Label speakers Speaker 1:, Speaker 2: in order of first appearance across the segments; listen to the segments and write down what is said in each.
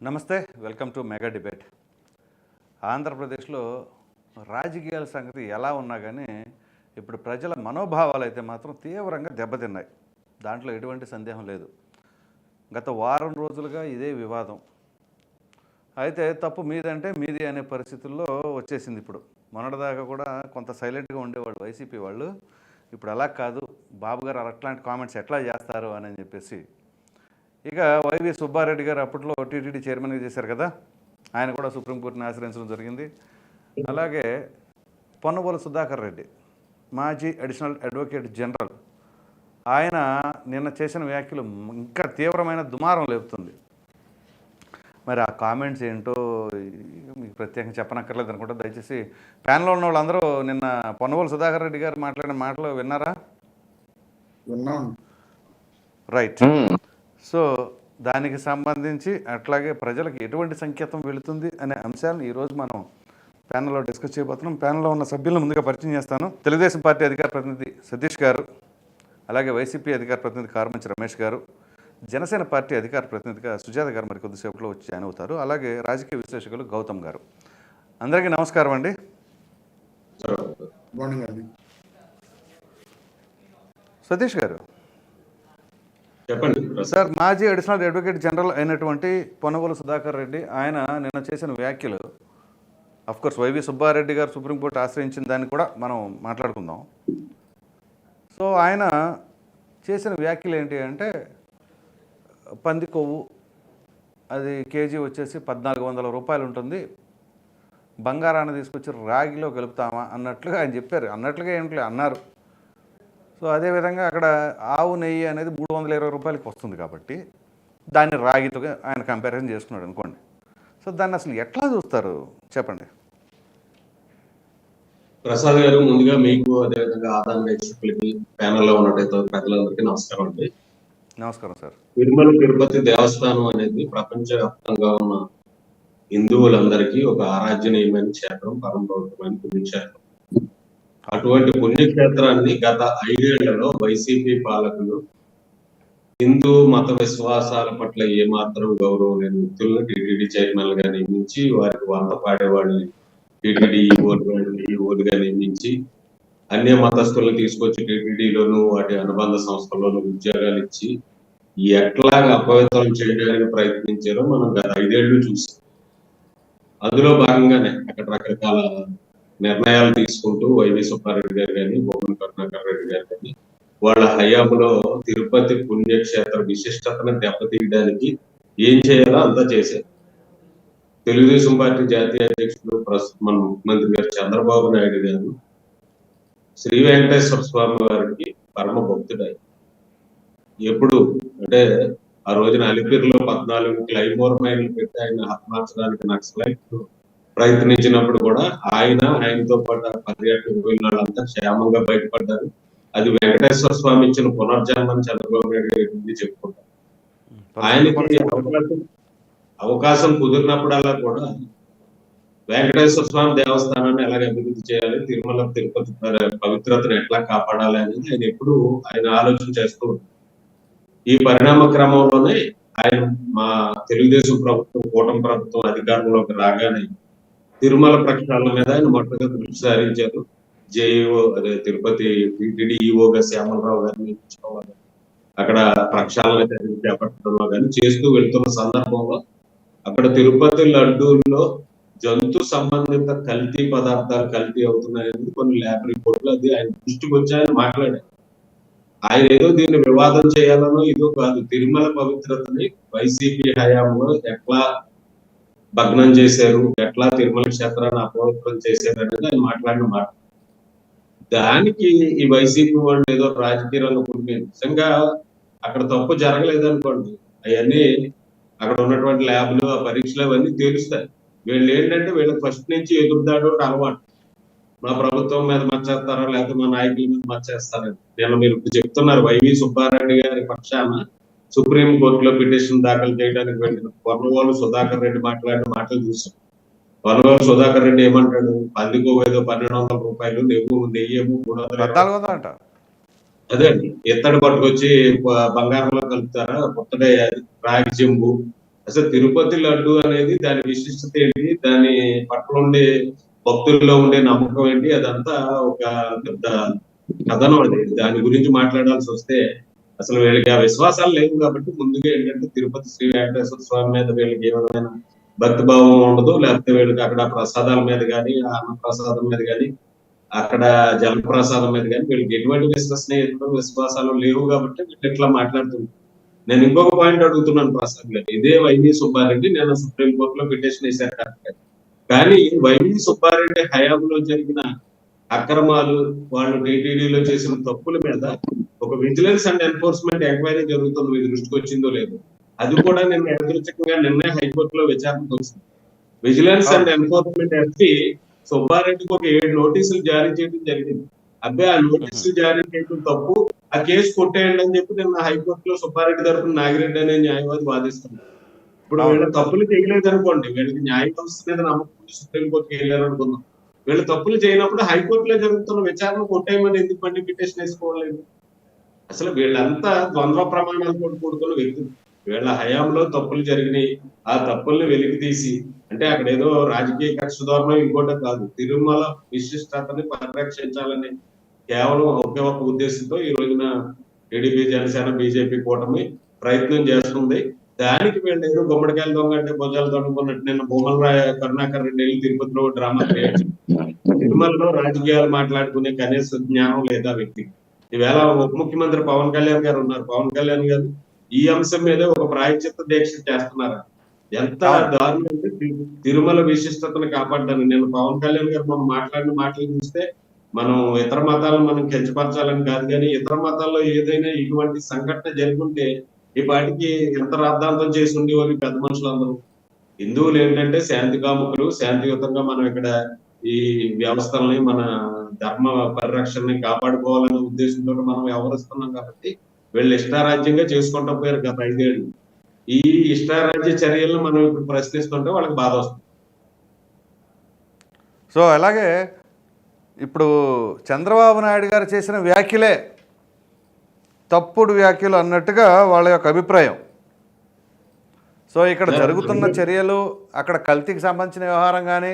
Speaker 1: నమస్తే, welcome to mega debate. ఆంధ్రప్రదేశ్లో రాజకీయాల సంగతి ఎలా ఉన్నా కానీ ఇప్పుడు ప్రజల మనోభావాలు అయితే మాత్రం తీవ్రంగా దెబ్బతిన్నాయి. దాంట్లో ఎటువంటి సందేహం లేదు. గత వారం రోజులుగా ఇదే వివాదం. అయితే తప్పు మీదంటే మీది అనే పరిస్థితుల్లో వచ్చేసింది. ఇప్పుడు మొన్నటిదాకా కూడా కొంత సైలెంట్గా ఉండేవాళ్ళు వైసీపీ వాళ్ళు. ఇప్పుడు అలా కాదు, బాబు గారు అట్లాంటి కామెంట్స్ ఎట్లా చేస్తారు అని చెప్పేసి. ఇక వైవి సుబ్బారెడ్డి గారు అప్పట్లో టీటీడీ చైర్మన్గా చేశారు కదా, ఆయన కూడా సుప్రీంకోర్టుని ఆశ్రయించడం జరిగింది. అలాగే పొన్నబోలు సుధాకర్ రెడ్డి, మాజీ అడిషనల్ అడ్వకేట్ జనరల్, ఆయన నిన్న చేసిన వ్యాఖ్యలు ఇంకా తీవ్రమైన దుమారం లేపుతుంది. మరి ఆ కామెంట్స్ ఏంటో మీకు ప్రత్యేకంగా చెప్పనక్కర్లేదు అనుకుంటా. దయచేసి ప్యానల్లో ఉన్న వాళ్ళందరూ నిన్న పొన్నబోలు సుధాకర్ రెడ్డి గారు మాట్లాడిన మాటలు విన్నారా? రైట్. సో దానికి సంబంధించి అట్లాగే ప్రజలకు ఎటువంటి సంకేతం వెళుతుంది అనే అంశాలను ఈరోజు మనం ప్యానల్లో డిస్కస్ చేయబోతున్నాం. ప్యానల్లో ఉన్న సభ్యులను ముందుగా పరిచయం చేస్తాను. తెలుగుదేశం పార్టీ అధికార ప్రతినిధి సతీష్ గారు, అలాగే వైసీపీ అధికార ప్రతినిధి కారుమంచి రమేష్ గారు, జనసేన పార్టీ అధికార ప్రతినిధిగా సుజాత గారు మరి కొద్దిసేపట్లో వచ్చి జాయిన్ అవుతారు. అలాగే రాజకీయ విశ్లేషకులు గౌతమ్ గారు. అందరికీ నమస్కారం అండి. సతీష్ గారు
Speaker 2: చెప్పండి
Speaker 1: సార్. మాజీ అడిషనల్ అడ్వకేట్ జనరల్ అయినటువంటి పొన్నబోలు సుధాకర్ రెడ్డి ఆయన నిన్న చేసిన వ్యాఖ్యలు, అఫ్కోర్స్ వైవి సుబ్బారెడ్డి గారు సుప్రీంకోర్టు ఆశ్రయించిన దాన్ని కూడా మనం మాట్లాడుకుందాం. సో ఆయన చేసిన వ్యాఖ్యలు ఏంటి అంటే, పంది కొవ్వు అది కేజీ వచ్చేసి 1400 రూపాయలు ఉంటుంది, బంగారాన్ని తీసుకొచ్చి రాగిలో కలుపుతామా అన్నట్లుగా ఆయన చెప్పారు. అన్నట్లుగా ఏంటి అన్నారు. సో అదేవిధంగా అక్కడ ఆవు నెయ్యి అనేది 320 రూపాయలకి వస్తుంది కాబట్టి దాన్ని రాగితో ఆయన కంపారిజన్ చేసుకున్నాడు అనుకోండి. సో దాన్ని అసలు ఎట్లా చూస్తారు చెప్పండి.
Speaker 2: ప్రసాద్ గారు, ముందుగా మీకు అదేవిధంగా ఆదాయ వీక్షకులకి ప్యానల్లో ఉన్నట్టయితే ప్రజలందరికీ నమస్కారం అండి.
Speaker 1: నమస్కారం సార్.
Speaker 2: తిరుమల తిరుపతి దేవస్థానం అనేది ప్రపంచవ్యాప్తంగా ఉన్న హిందువులందరికీ ఒక ఆరాధ్యనీయమైన క్షేత్రం, పరమ పవిత్రమైన పుణ్యక్షేత్రం. అటువంటి పుణ్యక్షేత్రాన్ని గత 5 ఏళ్లలో వైసీపీ పాలకులు హిందూ మత విశ్వాసాల పట్ల ఏమాత్రం గౌరవం లేని వ్యక్తులను టీటీడీ చైర్మన్ గా నియమించి, వారికి వంత పాడేవాళ్ళని టీటీడీ ఈఓలుగా నియమించి, అన్య మతస్థులను తీసుకొచ్చి టీటీడీలోను వాటి అనుబంధ సంస్థల్లోనూ ఉద్యోగాలు ఇచ్చి ఎట్లాగా అపవిత్రం చేయడానికి ప్రయత్నించారో మనం గత 5 ఏళ్లు చూసాం. అందులో భాగంగానే అక్కడ రకరకాల నిర్ణయాలు తీసుకుంటూ వైవి సుబ్బారెడ్డి గారు కానీ, బొమ్మన కరుణాకర్ రెడ్డి గారు కానీ వాళ్ళ హయాంలో తిరుపతి పుణ్యక్షేత్ర విశిష్టతను దెబ్బతీయడానికి ఏం చేయాలో అంతా చేశారు. తెలుగుదేశం పార్టీ జాతీయ అధ్యక్షుడు ప్రస్తుతం మన ముఖ్యమంత్రి గారు చంద్రబాబు నాయుడు గారు శ్రీ వెంకటేశ్వర స్వామి వారికి పరమ భక్తుడై ఎప్పుడు అంటే ఆ రోజున అలిపిరిలో 14 క్లైమోర్ మైన్లు పెట్టి ఆయన హతమార్చడానికి నక్సలైట్లు ప్రయత్నించినప్పుడు కూడా ఆయనతో పాటు పర్యాటకులు వెళ్ళిన వాళ్ళంతా క్షేమంగా బయటపడ్డారు. అది వెంకటేశ్వర స్వామి ఇచ్చిన పునర్జన్మని చంద్రబాబు నాయుడు గారి చెప్పుకుంటారు. ఆయనకి అవకాశం కుదిరినప్పుడల్లా కూడా వెంకటేశ్వర స్వామి దేవస్థానాన్ని ఎలాగ అభివృద్ధి చేయాలి, తిరుమల తిరుపతి పవిత్రతను ఎట్లా కాపాడాలి అనేది ఆయన ఎప్పుడు ఆలోచన చేస్తూ ఉంటారు. ఈ పరిణామ క్రమంలోనే ఆయన మా తెలుగుదేశం ప్రభుత్వం, కూటమి ప్రభుత్వం అధికారంలోకి రాగానే తిరుమల ప్రక్షాళన మీద ఆయన మొట్టగా దృష్టి సారించారు. జేఈఓ అదే తిరుపతి టీటీడీ ఈఓగా శ్యామలరావు గారిని అక్కడ ప్రక్షాళన చేపట్టడంలో కానీ చేస్తూ వెళ్తున్న సందర్భంలో అక్కడ తిరుపతి లడ్డూల్లో జంతు సంబంధిత కల్తీ పదార్థాలు కల్తీ అవుతున్నాయని కొన్ని ల్యాబ్ రిపోర్ట్లు అది ఆయన దృష్టికి వచ్చాయని మాట్లాడారు. ఆయన ఏదో దీన్ని వివాదం చేయాలనో ఇదో కాదు, తిరుమల పవిత్రతని వైసీపీ హయాంలో ఎట్లా భగ్నం చేశారు, ఎట్లా తిరుమల క్షేత్రాన్ని అపవిత్రం చేశారు అనేది ఆయన మాట్లాడిన మాట. దానికి ఈ వైసీపీ వాళ్ళు ఏదో రాజకీయ రంగం పుట్టింది. నిజంగా అక్కడ తప్పు జరగలేదనుకోండి, అవన్నీ అక్కడ ఉన్నటువంటి ల్యాబ్లు ఆ పరీక్షలు అవన్నీ తేలుస్తాయి. వీళ్ళు ఏంటంటే వీళ్ళకి ఫస్ట్ నుంచి ఎదురుదాడు అలవాటు. మా ప్రభుత్వం మీద మచ్చేస్తారా లేకపోతే మా నాయకుల మీద మచ్చేస్తారని. నేను మీరు చెప్తున్నారు వైవి సుబ్బారెడ్డి గారి పక్షాన సుప్రీం కోర్టులో పిటిషన్ దాఖలు చేయడానికి వెళ్ళిన పొన్నబోలు సుధాకర్ రెడ్డి మాట్లాడిన మాటలు చూసాం. పొన్నబోలు సుధాకర్ రెడ్డి ఏమంటాడు, పందికో ఏదో 1200 రూపాయలు, నెయ్యేమో 300
Speaker 1: అంట.
Speaker 2: అదే అండి, ఎత్తడి పట్టుకొచ్చి బంగారంలో కలుపుతారా, పుట్టడే రాగి చెంబు అసలు తిరుపతి లడ్డు అనేది దాని విశిష్టత ఏంటి, దాని పట్ల ఉండే భక్తుల్లో ఉండే నమ్మకం ఏంటి, అదంతా ఒక పెద్ద కథనం అది. దాని గురించి మాట్లాడాల్సి వస్తే అసలు వీళ్ళకి ఆ విశ్వాసాలు లేవు కాబట్టి ముందుగా ఏంటంటే తిరుపతి శ్రీ వెంకటేశ్వర స్వామి మీద వీళ్ళకి ఏ విధమైన భక్తి భావం ఉండదు. లేకపోతే వీళ్ళకి అక్కడ ప్రసాదాల మీద కానీ, అన్న ప్రసాదం మీద కానీ, అక్కడ జలప్రసాదం మీద కానీ వీళ్ళకి ఎటువంటి విశ్వాసాలు లేవు కాబట్టి వీళ్ళు ఇట్లా మాట్లాడుతున్నారు. నేను ఇంకొక పాయింట్ అడుగుతున్నాను ప్రసాద్ గారు. ఇదే వైవి సుబ్బారెడ్డి నేను సుప్రీం కోర్టులో పిటిషన్ వేశారు కరెక్ట్. కానీ వైవి సుబ్బారెడ్డి హయాంలో జరిగిన అక్రమాలు, వాళ్ళు టీటీడీలో చేసిన తప్పుల మీద ఒక విజిలెన్స్ అండ్ ఎన్ఫోర్స్మెంట్ ఎంక్వైరీ జరుగుతుంది. మీ దృష్టికి వచ్చిందో లేదు? అది కూడా నిన్న యాదృచ్ఛికంగా నిన్నే హైకోర్టులో విచారణకు వచ్చింది. విజిలెన్స్ అండ్ ఎన్ఫోర్స్మెంట్ ఎస్పీ సుబ్బారెడ్డికి ఒక 7 నోటీసులు జారీ చేయడం జరిగింది. అబ్బాయి ఆ నోటీసులు జారీ చేయడం తప్పు, ఆ కేసు కొట్టేయండి అని చెప్పి నిన్న హైకోర్టులో సుబ్బారెడ్డి తరఫున నాగిరెడ్డి అనే న్యాయవాది వాదిస్తున్నారు. ఇప్పుడు వీళ్ళ తప్పులు చేయలేదు అనుకోండి, వీళ్ళకి న్యాయ వ్యవస్థ మీద నమ్మకం సుప్రీంకోర్టుకి వెళ్ళారు అనుకుందాం. వీళ్ళు తప్పులు చేయనప్పుడు హైకోర్టులో జరుగుతున్న విచారణ కొట్టేయమని ఎందుకు మళ్ళీ పిటిషన్ వేసుకోవలేదు? అసలు వీళ్ళంతా ద్వంద్వ ప్రమాణాలతో కూడుకున్న వ్యక్తులు. వీళ్ళ హయాంలో తప్పులు జరిగినాయి, ఆ తప్పుల్ని వెలికి తీసి, అంటే అక్కడ ఏదో రాజకీయ కక్ష ధోరణం ఇంకోట కాదు, తిరుమల విశిష్టతని పరిరక్షించాలని కేవలం ఒకే ఒక ఉద్దేశంతో ఈ రోజున టీడీపీ, జనసేన, బీజేపీ కూటమి ప్రయత్నం చేస్తుంది. దానికి వీళ్ళు ఏదో గుమ్మడికాయలు దొంగ అంటే భుజాలు దొంగకున్నట్టు నిన్న భూమల కరుణాకర్ రెడ్డి వెళ్ళి తిరుపతిలో డ్రామా క్రియేట్ చేశారు. తిరుమలలో రాజకీయాలు మాట్లాడుకునే కనీస జ్ఞానం లేదా వ్యక్తికి. ఈవేళ ఉప ముఖ్యమంత్రి పవన్ కళ్యాణ్ గారు ఉన్నారు. పవన్ కళ్యాణ్ గారు ఈ అంశం మీద ఒక ప్రాయశ్చిత్త దీక్ష చేస్తున్నారు. ఎంత దారుణం అంటే తిరుమల విశిష్టతను కాపాడడానికి. నేను పవన్ కళ్యాణ్ గారు మనం మాట్లాడిన మాటలు చూస్తే మనం ఇతర మతాలను మనం కించపరచాలని కాదు, కానీ ఇతర మతాల్లో ఏదైనా ఇటువంటి సంఘటన జరుగుంటే ఈ పాటికి ఎంత రాద్ధాంతం చేసి ఉండేవారు పెద్ద మనుషులందరూ. హిందువులు ఏంటంటే శాంతి కాముకులు, శాంతియుతంగా మనం ఇక్కడ ఈ వ్యవస్థల్ని, మన ధర్మ పరిరక్షణని కాపాడుకోవాలనే ఉద్దేశంతో మనం వ్యవహరిస్తున్నాం కాబట్టి వీళ్ళు ఇష్టారాజ్యంగా చేసుకుంటూ పోయారు గత 5 ఏళ్ళు. ఈ ఇష్టారాజ్య చర్యలను మనం ఇప్పుడు ప్రశ్నిస్తుంటే వాళ్ళకి బాధ వస్తుంది.
Speaker 1: సో అలాగే ఇప్పుడు చంద్రబాబు నాయుడు గారు చేసిన వ్యాఖ్యలే తప్పుడు వ్యాఖ్యలు అన్నట్టుగా వాళ్ళ యొక్క అభిప్రాయం. సో ఇక్కడ జరుగుతున్న చర్యలు, అక్కడ కల్తీకి సంబంధించిన వ్యవహారం కానీ,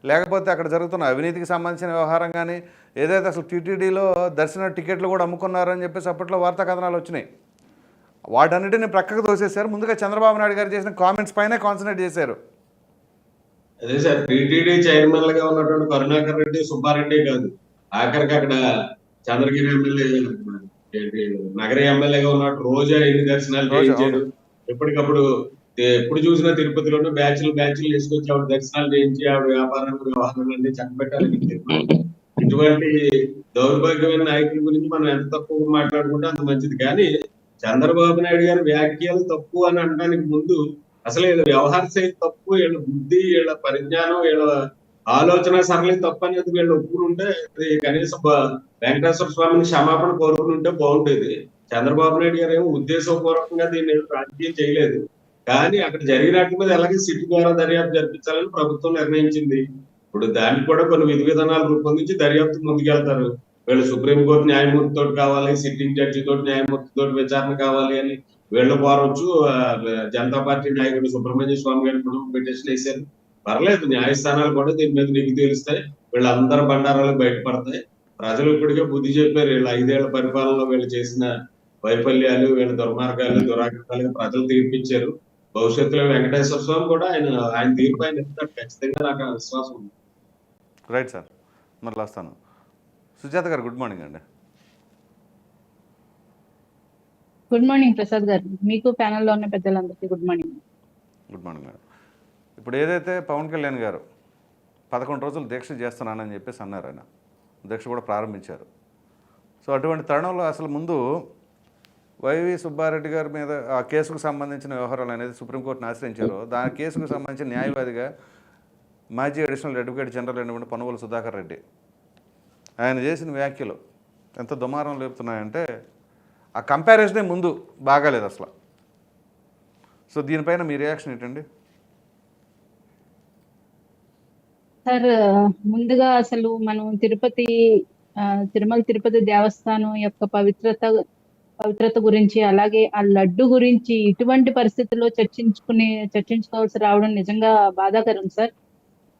Speaker 1: లేకపోతే అక్కడ జరుగుతున్న అవినీతికి సంబంధించిన వ్యవహారం కానీ, ఏదైతే అసలు టీటీడీలో దర్శన టికెట్లు కూడా అమ్ముకున్నారని చెప్పేసి అప్పట్లో వార్తా కథనాలు వచ్చినాయి. వాటన్నిటిని ప్రక్కకు తోసేశారు. ముందుగా చంద్రబాబు నాయుడు గారు చేసిన కామెంట్స్ పైనే కాన్సన్ట్రేట్ చేశారు.
Speaker 2: అదే సార్, టీటీడీ చైర్మన్ గా ఉన్నటువంటి కరుణాకర్ రెడ్డి, సుబ్బారెడ్డి కాదు, ఆఖరికి అక్కడ చంద్రగిరి ఎమ్మెల్యే, నగర ఎమ్మెల్యేగా ఉన్నట్టు రోజా ఎన్ని దర్శనాలు చేయించాడు. ఎప్పటికప్పుడు ఎప్పుడు చూసినా తిరుపతిలోనే బ్యాచ్లు వేసుకొచ్చి ఆవిడ దర్శనాలు చేయించి ఆవిడ వ్యాపారాలు, వ్యవహారాలన్నీ చక్కబెట్టాలని. ఇటువంటి దౌర్భాగ్యమైన నాయకుల గురించి మనం ఎంత తక్కువ మాట్లాడుకుంటే అంత మంచిది. కానీ చంద్రబాబు నాయుడు గారి వ్యాఖ్యలు తప్పు అని అనడానికి ముందు అసలు వీళ్ళ వ్యవహార శైలి తప్పు, వీళ్ళ బుద్ధి, వీళ్ళ పరిజ్ఞానం, వీళ్ళ ఆలోచన సరళి తప్పు అనేది వీళ్ళు ఒప్పుకుంటే కనీసం వెంకటేశ్వర స్వామిని క్షమాపణ కోరుకుంటే బాగుండేది. చంద్రబాబు నాయుడు గారు ఏమో ఉద్దేశపూర్వకంగా దీన్ని రాజకీయం చేయలేదు. కానీ అక్కడ జరిగినట్టు మీద ఎలాగే సిట్ ద్వారా దర్యాప్తు జరిపించాలని ప్రభుత్వం నిర్ణయించింది. ఇప్పుడు దానికి కూడా కొన్ని విధి విధానాలు రూపొందించి దర్యాప్తు ముందుకెళ్తారు. వీళ్ళు సుప్రీంకోర్టు న్యాయమూర్తి తోటి కావాలి, సిట్టింగ్ జడ్జి తోటి, న్యాయమూర్తి తోటి విచారణ కావాలి అని వీళ్ళు కోరవచ్చు. జనతా పార్టీ నాయకుడు సుబ్రహ్మణ్య స్వామి గారి కుటుంబం పిటిషన్ వేశారు. పర్లేదు, న్యాయస్థానాలు కూడా దీని మీద నీకు తెలుస్తాయి, వీళ్ళందరూ బండారాలు బయటపడతాయి. ప్రజలు ఇప్పటికే బుద్ధి చెప్పారు. వీళ్ళ 5 ఏళ్ల పరిపాలనలో వీళ్ళు చేసిన వైఫల్యాలు, వీళ్ళ దుర్మార్గాలు, దురాగ్రహాలు ప్రజలు తీర్పిచ్చారు. భవిష్యత్తులో వెంకటేశ్వర స్వామి కూడా ఆయన తీర్పు ఆయన ఇస్తాడు ఖచ్చితంగా, నాకు ఆ విశ్వాసం ఉంది.
Speaker 1: రైట్ సార్, మళ్ళీ వస్తాను. సుజాత గారు గుడ్ మార్నింగ్ అండి.
Speaker 3: గుడ్ మార్నింగ్ ప్రసాద్ గారు, మీకు ప్యానెల్లో ఉన్న పెద్దలందరికీ good morning.
Speaker 1: Good morning madam. ఇప్పుడు ఏదైతే పవన్ కళ్యాణ్ గారు 11 రోజులు దీక్ష చేస్తున్నానని చెప్పేసి అన్నారు, ఆయన దీక్ష కూడా ప్రారంభించారు. సో అటువంటి తరుణంలో అసలు ముందు వైవి సుబ్బారెడ్డి గారి మీద ఆ కేసుకు సంబంధించిన వ్యవహారాలు అనేది సుప్రీంకోర్టును ఆశ్రయించారు. దాని కేసుకు సంబంధించిన న్యాయవాదిగా మాజీ అడిషనల్ అడ్వకేట్ జనరల్ అయినటువంటి పనుగోలు సుధాకర్ రెడ్డి ఆయన చేసిన వ్యాఖ్యలు ఎంత దుమారం లేపుతున్నాయంటే ఆ కంపారిజనే ముందు బాగాలేదు అసలు. సో దీనిపైన మీ రియాక్షన్ ఏంటండి?
Speaker 3: సార్, ముందుగా అసలు మనం తిరుమల తిరుపతి దేవస్థానం యొక్క పవిత్రత పవిత్రత గురించి, అలాగే ఆ లడ్డు గురించి ఇటువంటి పరిస్థితుల్లో చర్చించుకోవాల్సి రావడం నిజంగా బాధాకరం సార్.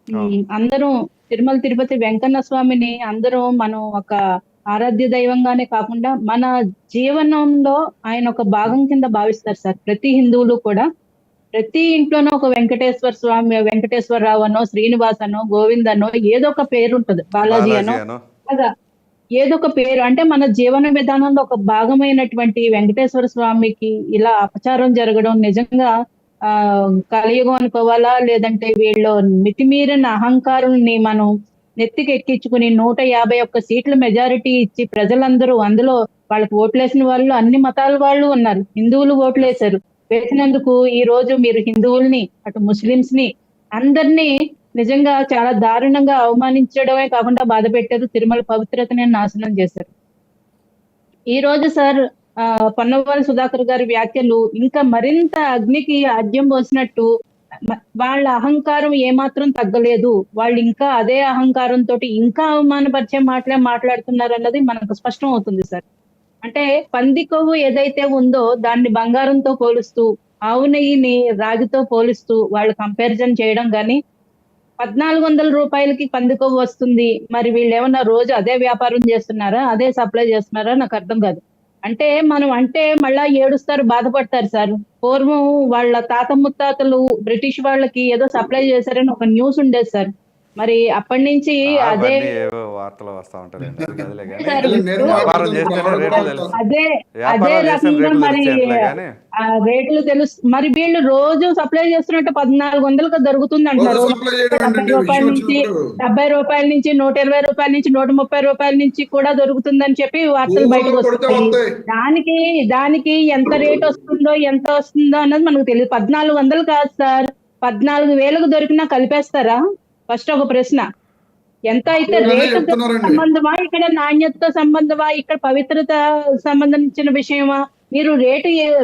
Speaker 1: అవును.
Speaker 3: అందరూ తిరుమల తిరుపతి వెంకన్న స్వామిని అందరూ మనం ఒక ఆరాధ్య దైవంగానే కాకుండా మన జీవనంలో ఆయన ఒక భాగం కింద భావిస్తారు సార్. ప్రతి హిందువులు కూడా ప్రతి ఇంట్లోనూ ఒక వెంకటేశ్వర స్వామి, వెంకటేశ్వరరావు అనో, శ్రీనివాస్ అనో, గోవింద్ అనో ఏదో ఒక పేరు ఉంటది. బాలాజీ
Speaker 1: బాలాజీ
Speaker 3: అనో
Speaker 1: అను.
Speaker 3: అలాగా ఏదో ఒక పేరు, అంటే మన జీవన విధానంలో ఒక భాగమైనటువంటి వెంకటేశ్వర స్వామికి ఇలా అపచారం జరగడం నిజంగా ఆ కలియుగం అనుకోవాలా, లేదంటే వీళ్ళు మితిమీరిన అహంకారుల్ని మనం నెత్తికి ఎక్కించుకుని 151 సీట్ల మెజారిటీ ఇచ్చి ప్రజలందరూ అందులో వాళ్ళకి ఓట్లేసిన వాళ్ళు అన్ని మతాల వాళ్ళు ఉన్నారు. హిందువులు ఓట్లేశారు. వేసినందుకు ఈ రోజు మీరు హిందువుల్ని, అటు ముస్లింస్ ని అందరినీ నిజంగా చాలా దారుణంగా అవమానించడమే కాకుండా బాధ పెట్టారు. తిరుమల పవిత్రతని నాశనం చేశారు. ఈ రోజు సార్ పొన్నవాళ్ళ సుధాకర్ గారి వ్యాఖ్యలు ఇంకా మరింత అగ్నికి ఆజ్యం పోసినట్టు, వాళ్ళ అహంకారం ఏమాత్రం తగ్గలేదు. వాళ్ళు ఇంకా అదే అహంకారంతో ఇంకా అవమానపరిచే మాటలే మాట్లాడుతున్నారు అన్నది మనకు స్పష్టం అవుతుంది సార్. అంటే పంది కొవ్వు ఏదైతే ఉందో దాన్ని బంగారంతో పోలుస్తూ, ఆవు నెయ్యిని రాగితో పోలుస్తూ వాళ్ళు కంపారిజన్ చేయడం గాని, 1400 రూపాయలకి పంది కొవ్వు వస్తుంది. మరి వీళ్ళేమన్నా రోజు అదే వ్యాపారం చేస్తున్నారా? అదే సప్లై చేస్తున్నారా? నాకు అర్థం కాదు. అంటే మనం అంటే మళ్ళా ఏడుస్తారు, బాధపడతారు సార్. పూర్వం వాళ్ళ తాత ముత్తాతలు బ్రిటిష్ వాళ్ళకి ఏదో సప్లై చేశారని ఒక న్యూస్ ఉండేది సార్. మరి అప్పటి నుంచి అదే
Speaker 1: అవన్నీ ఏవో వార్తలు వస్తా ఉంటారండి, అది కదిలే కానీ
Speaker 3: సార్
Speaker 4: నేను
Speaker 3: ఇప్పుడు
Speaker 1: వ్యాపారం
Speaker 4: మాట్లాడుతాను,
Speaker 1: చేస్తేనే
Speaker 4: ఆవిడ
Speaker 1: రేట్లు
Speaker 4: కూడా
Speaker 1: తెలుసు.
Speaker 3: అదే అదే
Speaker 1: వ్యాపారం చేస్తేనే
Speaker 3: రకంగా
Speaker 1: రేట్లు
Speaker 3: మరి
Speaker 1: తెలిసేట్లే కానీ
Speaker 3: ఆ రేట్లు మరి వీళ్ళు రోజు సప్లై చేస్తున్నట్టు 1400కు దొరుకుతుంది
Speaker 4: రోజు
Speaker 3: అంటున్నారు.
Speaker 4: సప్లై చేయడం
Speaker 3: 70
Speaker 4: ఏంటంటే
Speaker 3: రూపాయల
Speaker 4: విషయం
Speaker 3: నుంచి
Speaker 4: వచ్చినప్పుడు
Speaker 3: 70 రూపాయల నుంచి 120 రూపాయల నుంచి 130 రూపాయల నుంచి కూడా దొరుకుతుందని చెప్పి వార్తలు
Speaker 4: గూగుల్లో
Speaker 3: బయటకు
Speaker 4: కొడితే
Speaker 3: వస్తున్నాయి.
Speaker 4: వస్తాయి.
Speaker 3: దానికి ఎంత రేట్ వస్తుందో ఎంత వస్తుందో అన్నది మనకు తెలియదు. 1400 కాదు సార్, 14,000కు దొరికినా కలిపేస్తారా? ఫస్ట్ ఒక ప్రశ్న. ఎంత అయితే
Speaker 4: అలానే
Speaker 3: రేటు
Speaker 4: చెప్తున్నారండి.
Speaker 3: సంబంధమా, ఇక్కడ నాణ్యతతో సంబంధమా, ఇక్కడ పవిత్రత సంబంధించిన విషయమా? మీరు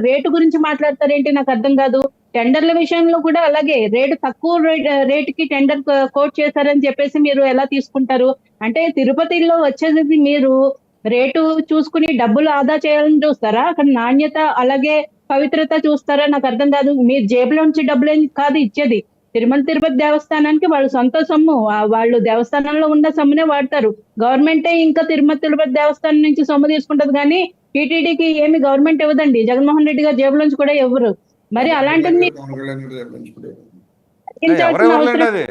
Speaker 3: రేటు గురించి మాట్లాడతారేంటి నాకు అర్థం కాదు. టెండర్ల విషయంలో కూడా అలాగే తక్కువ రేటుకి టెండర్ కోట్ చేశారని చెప్పేసి మీరు ఎలా తీసుకుంటారు? అంటే తిరుపతిలో వచ్చేది మీరు రేటు చూసుకుని డబ్బులు ఆదా చేయాలని చూస్తారా? అక్కడ నాణ్యత అలాగే పవిత్రత చూస్తారా? నాకు అర్థం కాదు. మీ జేబులోంచి డబ్బులేం కాదు ఇచ్చేది. తిరుపతి దేవస్థానానికి వాళ్ళు సొంత సొమ్ము, వాళ్ళు దేవస్థానంలో ఉన్న సొమ్మునే వాడతారు. గవర్నమెంటే ఇంకా తిరుపతి దేవస్థానం నుంచి సొమ్ము తీసుకుంటది కానీ టీటీడీకి ఏమి గవర్నమెంట్ ఇవ్వదండి. జగన్మోహన్ రెడ్డి గారి జేబులోంచి కూడా ఇవ్వరు. మరి అలాంటిది మీరు
Speaker 4: పవన్ కళ్యాణ్ గారు చెప్పించుకుంటారు.
Speaker 3: తగ్గించాల్సిన అవసరం
Speaker 1: ఎవరెవరులేండి అది.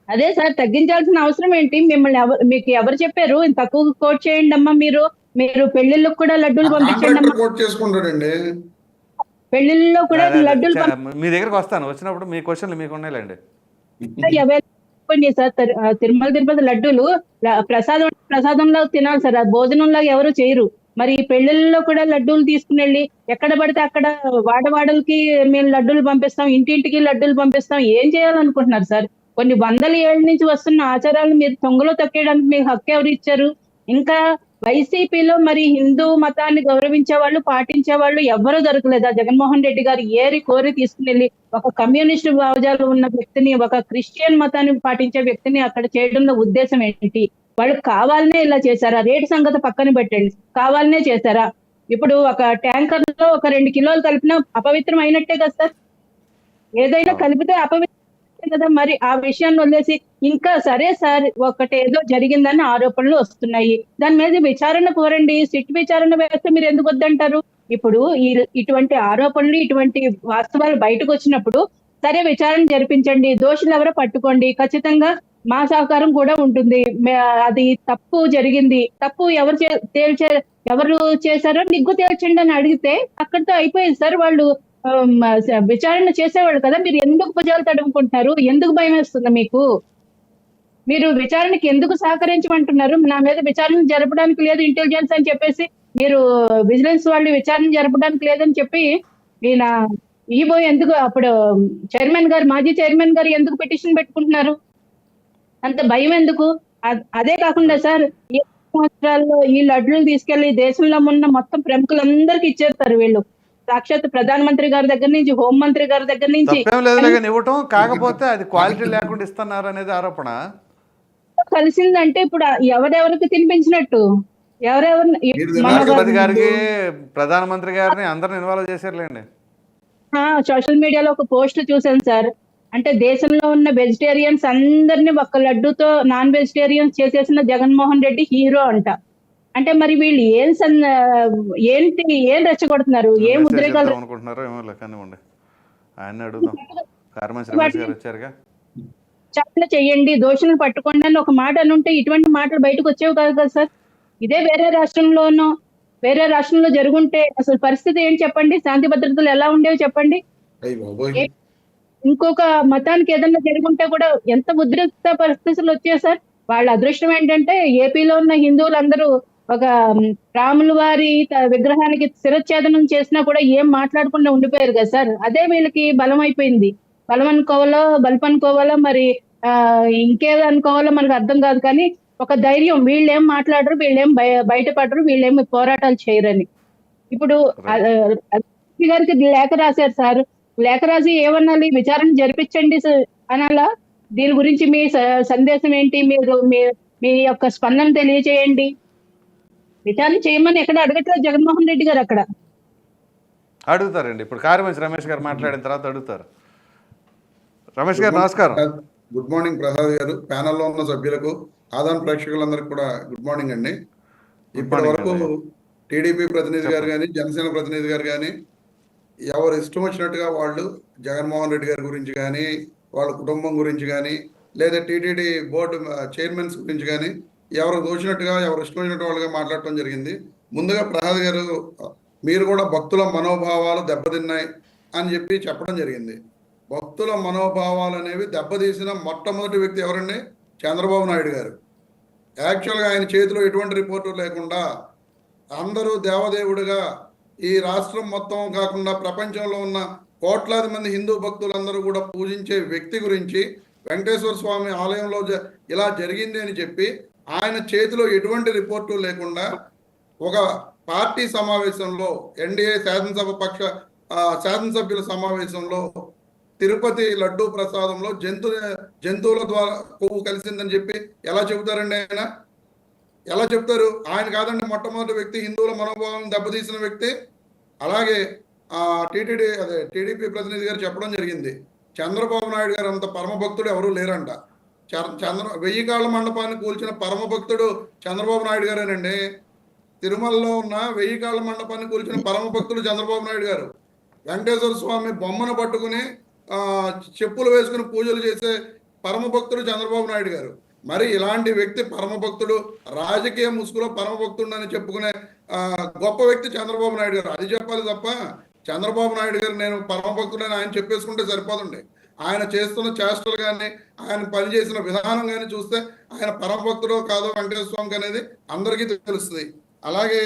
Speaker 3: అదే సార్, తగ్గించాల్సిన అవసరం ఏంటి? మీకు ఎవరు చెప్పారు ఇంత తక్కువ కోట్ చేయండి అమ్మా? మీరు పెళ్లిళ్ళకు కూడా లడ్డూలు పంపించండి
Speaker 4: కాంట్రాక్టర్
Speaker 3: అమ్మా.
Speaker 4: కోట్ చేసుకుంటాడండి.
Speaker 3: పెళ్లిళ్ళలో కూడా
Speaker 1: అదే, అదే.
Speaker 3: లడ్డూలు
Speaker 1: మీ దగ్గరికి వస్తాను, వచ్చినప్పుడు మీ క్వశ్చన్లు మీకు ఉన్నాయిలేండి.
Speaker 3: పంపించండి సార్. తిరుమల తిరుపతి లడ్డూలు ప్రసాదంలో తినాలి సార్, ఆ భోజనంలో ఎవరు చేయరు. మరి ఈ పెళ్లిళ్ళలో కూడా లడ్డూలు తీసుకుని వెళ్ళి ఎక్కడ పడితే అక్కడ వాడవాడలకి మేము లడ్డూలు పంపిస్తాం, ఇంటింటికి లడ్డూలు పంపిస్తాం, ఏం చేయాలనుకుంటున్నారు సార్? కొన్ని వందల ఏళ్ళ నుంచి వస్తున్న ఆచారాలు మీరు తొంగలో తొక్కేయడానికి మీకు హక్కు ఎవరు ఇచ్చారు? ఇంకా వైసీపీలో మరి హిందూ మతాన్ని గౌరవించే వాళ్ళు, పాటించే వాళ్ళు ఎవ్వరూ దొరకలేదా? జగన్మోహన్ రెడ్డి గారు ఏరి కోరి తీసుకుని వెళ్ళి ఒక కమ్యూనిస్ట్ భావజాలు ఉన్న వ్యక్తిని, ఒక క్రిస్టియన్ మతాన్ని పాటించే వ్యక్తిని అక్కడ చేయడంలో ఉద్దేశం ఏంటి? వాళ్ళు కావాలనే ఇలా చేశారా? రేటు సంగతి పక్కన పెట్టండి, కావాలనే చేశారా? ఇప్పుడు ఒక ట్యాంకర్ లో ఒక 2 కిలోలు కలిపినా అపవిత్రం అయినట్టే కదా సార్? ఏదైనా కలిపితే అపవిత్రం కదా. మరి ఆ విషయాన్ని వదిలేసి ఇంకా సరే సార్ ఒకటి ఏదో జరిగిందని ఆరోపణలు వస్తున్నాయి, దాని మీద విచారణ కోరండి. సిట్ విచారణ వేస్తే మీరు ఎందుకు వద్దంటారు? ఇప్పుడు ఇటువంటి ఆరోపణలు, ఇటువంటి వాస్తవాలు బయటకు వచ్చినప్పుడు సరే విచారణ జరిపించండి, దోషులు ఎవరో పట్టుకోండి, ఖచ్చితంగా మా సహకారం కూడా ఉంటుంది. అది తప్పు జరిగింది, తప్పు ఎవరు చేశారో నిగ్గు తేల్చండి అని అడిగితే అక్కడితో అయిపోయింది సార్. వాళ్ళు విచారణ చేసేవాళ్ళు కదా. మీరు ఎందుకు భుజాలు తడుముకుంటున్నారు? ఎందుకు భయం వేస్తుంది మీకు? మీరు విచారణకి ఎందుకు సహకరించమంటున్నారు? నా మీద విచారణ జరపడానికి లేదు ఇంటెలిజెన్స్ అని చెప్పేసి, మీరు విజిలెన్స్ వాళ్ళు విచారణ జరపడానికి లేదని చెప్పి ఈయన ఈవో ఎందుకు, అప్పుడు మాజీ చైర్మన్ గారు ఎందుకు పిటిషన్ పెట్టుకుంటున్నారు? అంత భయం ఎందుకు? అదే కాకుండా సార్, ఈ సంవత్సరాల్లో ఈ లడ్లు తీసుకెళ్లి దేశంలో ఉన్న మొత్తం ప్రముఖులందరికీ ఇచ్చేస్తారు వీళ్ళు. సాక్షాత్ ప్రధానమంత్రి గారి దగ్గర నుంచి, హోంమంత్రి గారి దగ్గర నుంచి
Speaker 1: తప్పేం లేదులే కానీ ఇవ్వటం, కాకపోతే అది క్వాలిటీ లేకుండా ఇస్తున్నారు అనేది ఆరోపణ.
Speaker 3: కలిసిందంటే ఇప్పుడు ఎవరెవరికి తినిపించినట్టు? ఎవరెవరు
Speaker 4: మీరు
Speaker 3: మన
Speaker 1: రాష్ట్రపతి గారికి, ప్రధానమంత్రి గారిని అందరిని ఇన్వాల్వ్ చేశారులేండి.
Speaker 3: సోషల్ మీడియాలో ఒక పోస్ట్ చూసాను సార్. అంటే దేశంలో ఉన్న వెజిటేరియన్స్ అందరినీ ఒక్క లడ్డూతో నాన్ వెజిటేరియన్స్ చేసేసిన జగన్మోహన్ రెడ్డి హీరో అంట. అంటే మరి వీళ్ళు ఏంటి ఏం రెచ్చగొడుతున్నారు, ఏం
Speaker 1: మెసేజ్
Speaker 3: ఉద్రేకాలు
Speaker 1: చేద్దాం అనుకుంటున్నారో ఏమో కానివ్వండి, ఆయన్ని అడుగుదాం. కార్యమర్శి రమేష్ గారు వచ్చారుగా.
Speaker 3: చర్చలు చేయండి, దోషులను పట్టుకోండి అని ఒక మాట అనుంటే ఇటువంటి మాటలు బయటకు వచ్చేవి కాదు కదా సార్. ఇదే వేరే రాష్ట్రంలో జరుగుంటే అసలు పరిస్థితి ఏంటి చెప్పండి, శాంతి భద్రతలు ఎలా ఉండేవి చెప్పండి.
Speaker 4: అయ్యి బాబోయ్.
Speaker 3: ఇంకొక మతానికి ఏదన్నా జరుగుంటే కూడా ఎంత ఉద్రిక్త పరిస్థితులు వచ్చాయి సార్. వాళ్ళ అదృష్టం ఏంటంటే ఏపీలో ఉన్న హిందువులందరూ ఒక రాముల వారి విగ్రహానికి శిరచ్ఛేదనం చేసినా కూడా ఏం మాట్లాడకుండా ఉండిపోయారు కదా సార్. అదే వీళ్ళకి బలం అయిపోయింది. బలం అనుకోవాలో బలుపు అనుకోవాలో మరి ఇంకేదో అనుకోవాలో మనకు అర్థం కాదు. కానీ ఒక ధైర్యం, వీళ్ళేం మాట్లాడరు, వీళ్ళేం బయటపడరు, వీళ్ళేం పోరాటాలు చేయరని. ఇప్పుడు గారికి లేఖ రాశారు సార్. లేఖ రాసి ఏమనాలి, విచారణ జరిపించండి అనాలా? దీని గురించి మీ సందేశం ఏంటి, మీరు మీ యొక్క స్పందన తెలియజేయండి. విచారణ చేయమని ఎక్కడ అడగట్లేదు జగన్మోహన్ రెడ్డి గారు. అక్కడ
Speaker 1: అడుగుతారండి. ఇప్పుడు కార్యమర్శి రమేష్ గారు మాట్లాడిన తర్వాత అడుగుతారు. రమేష్ గారు నమస్కారం.
Speaker 4: గుడ్ మార్నింగ్ ప్రసాద్ గారు, ప్యానెల్లో ఉన్న సభ్యులకు, ఆదాన్ ప్రేక్షకులందరికీ కూడా గుడ్ మార్నింగ్ అండి. ఇప్పటి వరకు టీడీపీ ప్రతినిధి గారు కానీ, జనసేన ప్రతినిధి గారు కానీ ఎవరు ఇష్టం వచ్చినట్టుగా వాళ్ళు జగన్మోహన్ రెడ్డి గారి గురించి కానీ, వాళ్ళ కుటుంబం గురించి కానీ, లేదా టీటీడీ బోర్డు చైర్మన్స్ గురించి కానీ ఎవరు దోచినట్టుగా, ఎవరు ఇష్టం వచ్చినట్టు వాళ్ళుగా మాట్లాడటం జరిగింది. ముందుగా ప్రసాద్ గారు, మీరు కూడా భక్తుల మనోభావాలు దెబ్బతిన్నాయి అని చెప్పి చెప్పడం జరిగింది. భక్తుల మనోభావాలు అనేవి దెబ్బతీసిన మొట్టమొదటి వ్యక్తి ఎవరండి? చంద్రబాబు నాయుడు గారు. యాక్చువల్గా ఆయన చేతిలో ఎటువంటి రిపోర్టు లేకుండా అందరూ దేవదేవుడిగా ఈ రాష్ట్రం మొత్తం కాకుండా ప్రపంచంలో ఉన్న కోట్లాది మంది హిందూ భక్తులందరూ కూడా పూజించే వ్యక్తి గురించి వెంకటేశ్వర స్వామి ఆలయంలో ఇలా జరిగింది అని చెప్పి ఆయన చేతిలో ఎటువంటి రిపోర్టు లేకుండా ఒక పార్టీ సమావేశంలో, ఎన్డీఏ శాసనసభ్యుల సమావేశంలో తిరుపతి లడ్డూ ప్రసాదంలో జంతువుల ద్వారా కొవ్వు కలిసిందని చెప్పి ఎలా చెబుతారండి? ఆయన ఎలా చెప్తారు? ఆయన కాదండి మొట్టమొదటి వ్యక్తి హిందువుల మనోభావం దెబ్బతీసిన వ్యక్తి. అలాగే టీడీపీ ప్రతినిధి గారు చెప్పడం జరిగింది, చంద్రబాబు నాయుడు గారు అంత పరమభక్తుడు ఎవరూ లేరంట. 1000 కాళ్ళ మండపాన్ని కూల్చిన పరమభక్తుడు చంద్రబాబు నాయుడు గారేనండి. తిరుమలలో ఉన్న 1000 కాళ్ళ మండపాన్ని కూల్చిన పరమభక్తుడు చంద్రబాబు నాయుడు గారు. వెంకటేశ్వర స్వామి బొమ్మను పట్టుకుని చెప్పులు వేసుకుని పూజలు చేసే పరమభక్తుడు చంద్రబాబు నాయుడు గారు. మరి ఇలాంటి వ్యక్తి పరమభక్తుడు, రాజకీయ ముసుగులో పరమభక్తుడు అని చెప్పుకునే గొప్ప వ్యక్తి చంద్రబాబు నాయుడు గారు. అది చెప్పాలి తప్ప చంద్రబాబు నాయుడు గారు నేను పరమభక్తుడని ఆయన చెప్పేసుకుంటే సరిపోదండి. ఆయన చేస్తున్న చేష్టలు కానీ, ఆయన పనిచేసిన విధానం కానీ చూస్తే ఆయన పరమభక్తుడో కాదో వెంకటేశ్వర స్వామికి అనేది అందరికీ తెలుస్తుంది. అలాగే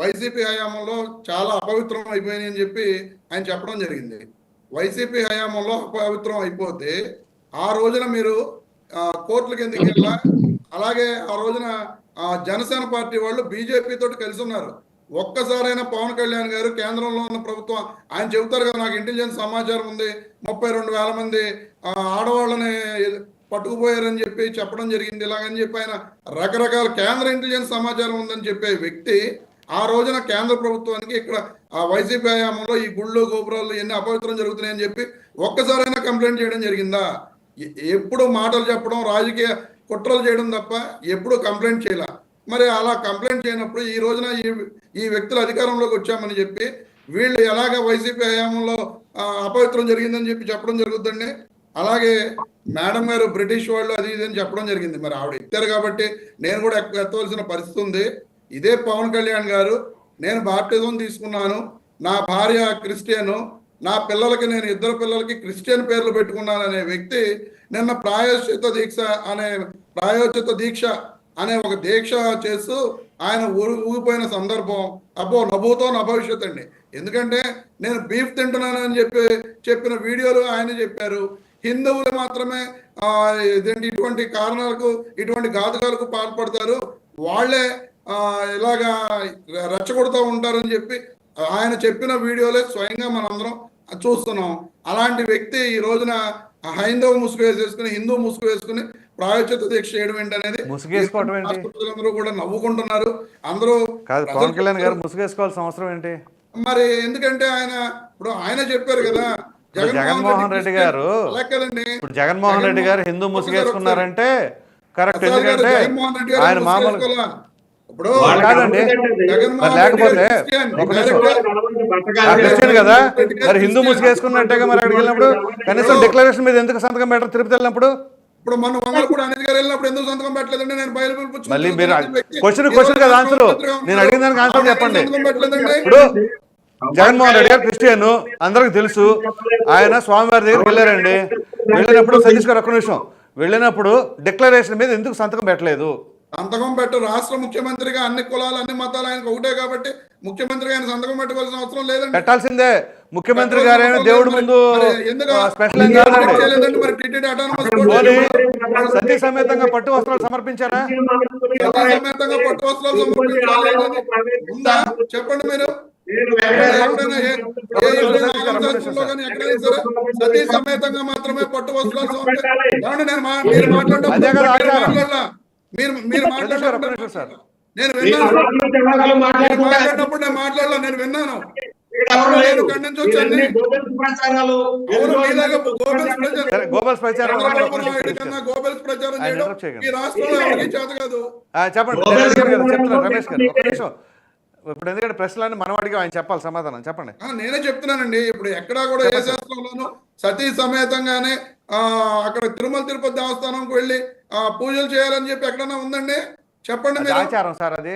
Speaker 4: వైసీపీ హయాంలో చాలా అపవిత్రం అయిపోయినాయి అని చెప్పి ఆయన చెప్పడం జరిగింది. వైసీపీ హయాంలో అపవిత్రం అయిపోతే ఆ రోజున మీరు కోర్టులకు ఎందుకు వెళ్ళా? అలాగే ఆ రోజున జనసేన పార్టీ వాళ్ళు బీజేపీ తోటి కలిసి ఉన్నారు. ఒక్కసారైనా పవన్ కళ్యాణ్ గారు కేంద్రంలో ఉన్న ప్రభుత్వం, ఆయన చెబుతారు కదా నాకు ఇంటెలిజెన్స్ సమాచారం ఉంది, 32,000 మంది ఆడవాళ్ళని పట్టుకుపోయారని చెప్పి చెప్పడం జరిగింది. ఇలాగని చెప్పి ఆయన రకరకాల కేంద్ర ఇంటెలిజెన్స్ సమాచారం ఉందని చెప్పే వ్యక్తి ఆ రోజున కేంద్ర ప్రభుత్వానికి ఇక్కడ వైసీపీ హయాంలో ఈ గుళ్ళు గోపురాలు ఎన్ని అపవిత్రం జరుగుతున్నాయని చెప్పి ఒక్కసారైనా కంప్లైంట్ చేయడం జరిగిందా? ఎప్పుడు మాటలు చెప్పడం, రాజకీయ కుట్రలు చేయడం తప్ప ఎప్పుడు కంప్లైంట్ చేయాల. మరి అలా కంప్లైంట్ చేయనప్పుడు ఈ రోజున ఈ వ్యక్తులు అధికారంలోకి వచ్చామని చెప్పి వీళ్ళు ఎలాగ వైసీపీ హయాంలో అపవిత్రం జరిగిందని చెప్పి చెప్పడం జరుగుతుందండి. అలాగే మేడం గారు బ్రిటిష్ వాళ్ళు అది ఇది అని చెప్పడం జరిగింది. మరి ఆవిడ ఎత్తారు కాబట్టి నేను కూడా ఎత్తవలసిన పరిస్థితి ఉంది. ఇదే పవన్ కళ్యాణ్ గారు, నేను బాప్టిజం తీసుకున్నాను, నా భార్య క్రిస్టియను, నా పిల్లలకి నేను 2 పిల్లలకి క్రిస్టియన్ పేర్లు పెట్టుకున్నాను అనే వ్యక్తి నిన్న ప్రాయోచిత దీక్ష అనే ఒక దీక్ష చేస్తూ ఆయన ఊగిపోయిన సందర్భం అబ్బో నభూతో నభవిష్యత్ అండి. ఎందుకంటే నేను బీఫ్ తింటున్నానని చెప్పిన వీడియోలు ఆయన చెప్పారు. హిందువులు మాత్రమే ఇటువంటి కారణాలకు, ఇటువంటి ఘాతుకాలకు పాల్పడతారు, వాళ్ళే ఇలాగా రెచ్చగొడుతూ ఉంటారని చెప్పి ఆయన చెప్పిన వీడియోలే స్వయంగా మనందరం చూస్తున్నాం. అలాంటి వ్యక్తి ఈ రోజున హైందవ ముసుగు వేసేసుకుని, హిందూ ముసుగు వేసుకుని ప్రాయోచిత దీక్ష చేయడం ఏంటి అనేది
Speaker 1: ముసుగేసుకోవటం ఏంటి?
Speaker 4: రాష్ట్ర ప్రజలందరూ కూడా నవ్వుకుంటున్నారు. అందరూ
Speaker 1: కాదు,
Speaker 4: ప్రజలు
Speaker 1: పవన్ కళ్యాణ్ గారు ముసుగేసుకోవాల్సిన అవసరం ఏంటి?
Speaker 4: మరి ఎందుకంటే ఆయన చెప్పారు కదా,
Speaker 1: జగన్మోహన్ రెడ్డి గారు
Speaker 4: అలా కదండి.
Speaker 1: ఇప్పుడు జగన్మోహన్ రెడ్డి గారు హిందూ ముసుగేసుకున్నారంటే కరెక్ట్, ఎందుకంటే
Speaker 4: జగన్మోహన్ రెడ్డి గారు
Speaker 1: ఆయన మామూలు
Speaker 4: ఇప్పుడు
Speaker 1: కాదండి.
Speaker 4: జగన్మోహన్
Speaker 1: మరి లేకపోతే
Speaker 4: రెడ్డి క్రిస్టియన్,
Speaker 1: ఒక నిమిషం,
Speaker 4: డైరెక్ట్గా
Speaker 1: క్రిస్టియన్ కదా, మరి హిందూ ముసుగేసుకున్నట్టుగా మరి అక్కడికి వెళ్ళినప్పుడు కనీసం డిక్లరేషన్ మీద ఎందుకు సంతకం పెట్టరు తిరుపతి వెళ్ళినప్పుడు?
Speaker 4: ఇప్పుడు మన వంగలపూడి అనిల్ గారు వెళ్ళినప్పుడు ఎందుకు సంతకం పెట్టలేదండి? నేను బయలుదేరి
Speaker 1: మళ్ళీ మీరు క్వశ్చన్ కదా ఆన్సర్, నేను అడిగిన దానికి ఆన్సర్ చెప్పండి. ఇప్పుడు జగన్మోహన్ రెడ్డి గారు క్రిస్టియన్ అందరికి తెలుసు, ఆయన స్వామివారి దగ్గరికి వెళ్ళారండి. వెళ్ళినప్పుడు సతీష్ గారు ఒక్క నిమిషం, వెళ్ళినప్పుడు డిక్లరేషన్ మీద ఎందుకు సంతకం పెట్టలేదు?
Speaker 4: సంతకం పెట్ట రాష్ట్ర ముఖ్యమంత్రిగా అన్ని కులాలు అన్ని మతాలు ఆయనకు ఒకటే కాబట్టి ముఖ్యమంత్రిగా ఆయన సంతకం పెట్టవలసిన అవసరం లేదండి.
Speaker 1: పెట్టాల్సిందే. ముఖ్యమంత్రి గారేమో దేవుడి ముందు స్పెషల్ సతీ సమేతంగా పట్టు వస్త్రాలు సమర్పించారా?
Speaker 4: సమేతంగా పట్టు వస్త్రాలు ఉందా చెప్పండి మీరు. సతీ సమేతంగా మాత్రమే పట్టు వస్త్రాలు మీరు మాట్లాడారు. మీరు మాట్లాడినప్పుడు నేను విన్నాను. మాట్లాడినప్పుడు నేను మాట్లాడలా, నేను విన్నాను.
Speaker 1: గోబల్స్ ప్రచారం
Speaker 4: ఈ రాష్ట్రంలో ఎవరికి చేత కాదు.
Speaker 1: చెప్పండి చెప్తున్నారు రమేష్ గారు ఒక నిమిషం. ఇప్పుడు ఎందుకంటే ప్రశ్నలన్నీ మనవాడిగా ఆయన చెప్పాలి సమాధానం, చెప్పండి.
Speaker 4: నేనే చెప్తున్నానండి. ఇప్పుడు ఎక్కడా కూడా ఏ శాస్త్రంలోనూ సతీ సమేతంగానే అక్కడ తిరుమల తిరుపతి దేవస్థానంకి వెళ్ళి పూజలు చేయాలని చెప్పి ఎక్కడన్నా ఉందండి? చెప్పండి మీరు.
Speaker 1: ఆచారం సార్, అది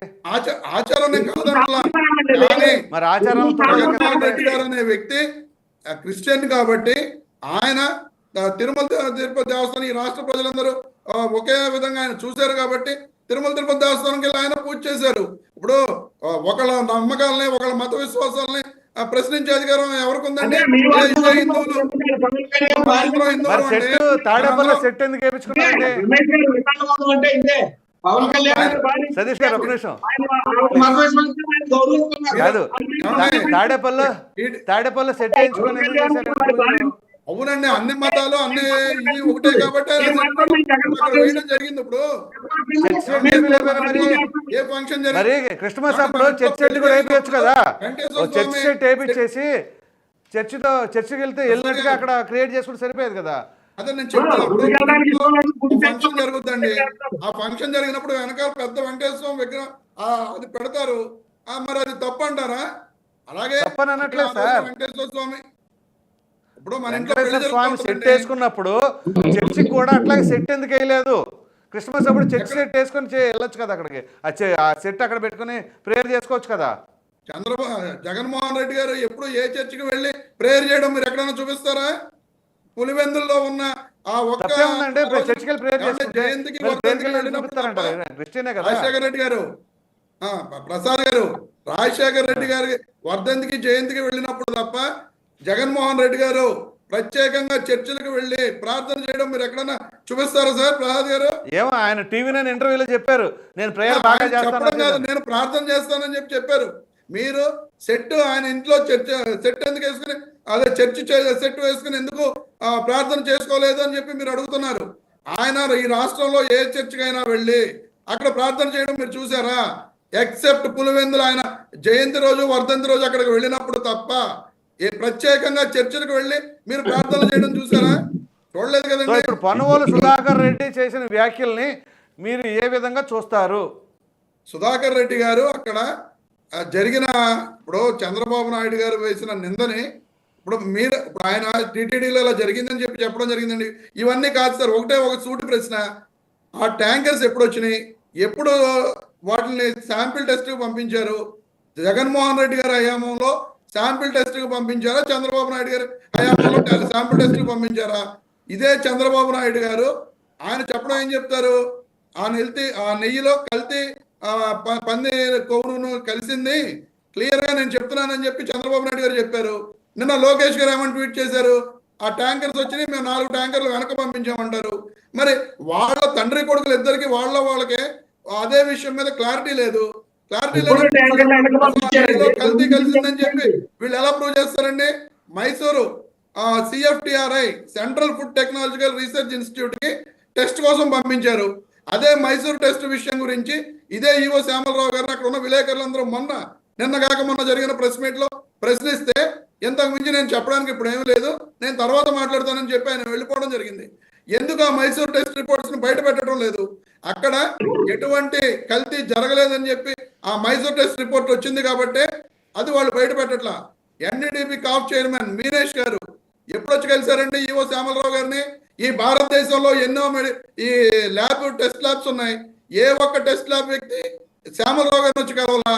Speaker 4: ఆచారం నేను కాదనలా. కానీ
Speaker 1: మరి ఆచారం
Speaker 4: జగన్మోహన్ రెడ్డి గారు అనే వ్యక్తి క్రిస్టియన్ కాబట్టి ఆయన తిరుమల తిరుపతి దేవస్థానం ఈ రాష్ట్ర ప్రజలందరూ ఒకే విధంగా ఆయన చూశారు కాబట్టి తిరుమల తిరుపతి దేవస్థానంకి వెళ్ళి ఆయన పూజ చేశారు. ఇప్పుడు ఒకళ్ళ నమ్మకాలని ఒకళ్ళ మత విశ్వాసాలని ప్రశ్నించే అధికారం ఎవరికి ఉందండి?
Speaker 1: తాడేపల్లి సెట్ ఎందుకు వేయించుకున్నారండి? సతీష్ గారు ఒక నిమిషం కాదు, తాడేపల్లి సెట్ వేయించుకుని
Speaker 4: అవునండి, అన్ని మతాలు అన్ని ఒకటే కాబట్టి జరిగింది. ఇప్పుడు ఏ ఫంక్షన్
Speaker 1: మరి క్రిస్మస్ అప్పుడు చర్చ్ సెట్ కూడా వేయించచ్చు కదా, చర్చ్ సెట్ వేయించేసి చర్చికి వెళ్తే వెళ్ళినట్టుగా అక్కడ క్రియేట్ చేసుకుంటే సరిపోయేది కదా.
Speaker 4: అదే నేను చెప్తాను. ఫంక్షన్ జరుగుతుందండి, ఆ ఫంక్షన్ జరిగినప్పుడు వెనకాల పెద్ద వెంకటేశ్వర స్వామి విగ్రహం అది పెడతారు. మరి అది తప్పు అంటారా? అలాగే
Speaker 1: తప్పని అనట్లేదు సార్.
Speaker 4: వెంకటేశ్వర స్వామి ఇప్పుడు మన
Speaker 1: వెంకటేశ్వర స్వామి సెట్ వేసుకున్నప్పుడు చర్చికి కూడా అట్లాగే సెట్ ఎందుకు వేయలేదు? క్రిస్మస్ అప్పుడు చర్చ్ సెట్ వేసుకొని వెళ్ళొచ్చు కదా అక్కడికి, ఆ సెట్ అక్కడ పెట్టుకుని ప్రేయర్ చేసుకోవచ్చు కదా.
Speaker 4: జగన్మోహన్ రెడ్డి గారు ఎప్పుడు ఏ చర్చికి వెళ్ళి ప్రేయర్ చేయడం మీరు ఎక్కడైనా చూపిస్తారా? పులివెందుల్లో ఉన్న ఆ ఒక్క జయంతికి రాజశేఖర రెడ్డి గారు ప్రసాద్ గారు రాజశేఖర రెడ్డి గారి వర్ధంతికి జయంతికి వెళ్ళినప్పుడు తప్ప జగన్మోహన్ రెడ్డి గారు ప్రత్యేకంగా చర్చిలకు వెళ్ళి ప్రార్థన చేయడం మీరు ఎక్కడైనా చూపిస్తారా సార్? ప్రసాద్ గారు
Speaker 1: ఏమో ఆయన టీవీ నైన్ ఇంటర్వ్యూలో చెప్పారు, నేను ప్రేయర్ బాగా చేస్తాను
Speaker 4: కాదు, నేను ప్రార్థన చేస్తానని చెప్పారు. మీరు సెట్ ఆయన ఇంట్లో సెట్ ఎందుకు వేసుకుని అదే చర్చి సెట్ వేసుకుని ఎందుకు ప్రార్థన చేసుకోలేదు అని చెప్పి మీరు అడుగుతున్నారు. ఆయన ఈ రాష్ట్రంలో ఏ చర్చికైనా వెళ్ళి అక్కడ ప్రార్థన చేయడం మీరు చూసారా? ఎక్సెప్ట్ పులివెందులు ఆయన జయంతి రోజు వర్ధంతి రోజు అక్కడికి వెళ్ళినప్పుడు తప్ప ప్రత్యేకంగా చర్చిలకు వెళ్ళి మీరు ప్రార్థన చేయడం చూసారా? చూడలేదు కదండి.
Speaker 1: ఇప్పుడు పనుగోలు సుధాకర్ రెడ్డి చేసిన వ్యాఖ్యల్ని మీరు ఏ విధంగా చూస్తారు?
Speaker 4: సుధాకర్ రెడ్డి గారు అక్కడ జరిగిన ఇప్పుడు చంద్రబాబు నాయుడు గారు వేసిన నిందని ఇప్పుడు ఆయన టీటీడీలో ఇలా జరిగిందని చెప్పడం జరిగిందండి. ఇవన్నీ కాదు సార్, ఒకటే ఒక సూటి ప్రశ్న. ఆ ట్యాంకర్స్ ఎప్పుడు వచ్చినాయి, ఎప్పుడు వాటిని శాంపిల్ టెస్ట్కి పంపించారు? జగన్మోహన్ రెడ్డి గారి హయాంలో శాంపిల్ టెస్ట్కి పంపించారా? చంద్రబాబు నాయుడు గారు హయాంలో శాంపిల్ టెస్ట్కి పంపించారా? ఇదే చంద్రబాబు నాయుడు గారు ఆయన చెప్పడం ఏం చెప్తారు? ఆ నెయ్యిలో కల్తీ పంది కొవ్వును కలిసింది క్లియర్ గా నేను చెప్తున్నానని చెప్పి చంద్రబాబు నాయుడు గారు చెప్పారు. నిన్న లోకేష్ గారు ఏమని ట్వీట్ చేశారు? ఆ ట్యాంకర్స్ వచ్చినాయి, మేము 4 ట్యాంకర్లు వెనక పంపించామంటారు. మరి వాళ్ళ తండ్రి కొడుకులు ఇద్దరికి వాళ్ళకే అదే విషయం మీద క్లారిటీ లేదు. క్లారిటీ లేదు, కల్తీ కలిసిందని చెప్పి వీళ్ళు ఎలా ప్రూవ్ చేస్తారండి? Mysuru CFTRI central food technological research institute కి టెస్ట్ కోసం పంపించారు. అదే మైసూర్ టెస్ట్ విషయం గురించి ఇదే ఈవో శ్యామలరావు గారిని అక్కడ ఉన్న విలేకరులందరూ నిన్న జరిగిన ప్రెస్ మీట్ లో ప్రశ్నిస్తే ఇంతకు మించి నేను చెప్పడానికి ఇప్పుడు ఏమీ లేదు, నేను తర్వాత మాట్లాడతానని చెప్పి ఆయన వెళ్ళిపోవడం జరిగింది. ఎందుకు ఆ మైసూర్ టెస్ట్ రిపోర్ట్స్ ని బయట పెట్టడం లేదు? అక్కడ ఎటువంటి కల్తీ జరగలేదని చెప్పి ఆ మైసూర్ టెస్ట్ రిపోర్ట్ వచ్చింది కాబట్టి అది వాళ్ళు బయట పెట్టట్లా. ఎన్డీడీబీ కాప్ చైర్మన్ మీనేష్ గారు ఎప్పుడు వచ్చి కలిశారండి ఈవో శ్యామలరావు గారిని? ఈ భారతదేశంలో ఎన్నో ఈ టెస్ట్ ల్యాబ్స్ ఉన్నాయి, ఏ ఒక్క టెస్ట్ ల్యాబ్ వ్యక్తి శ్యామలరావు గారిని వచ్చి కలవాలా?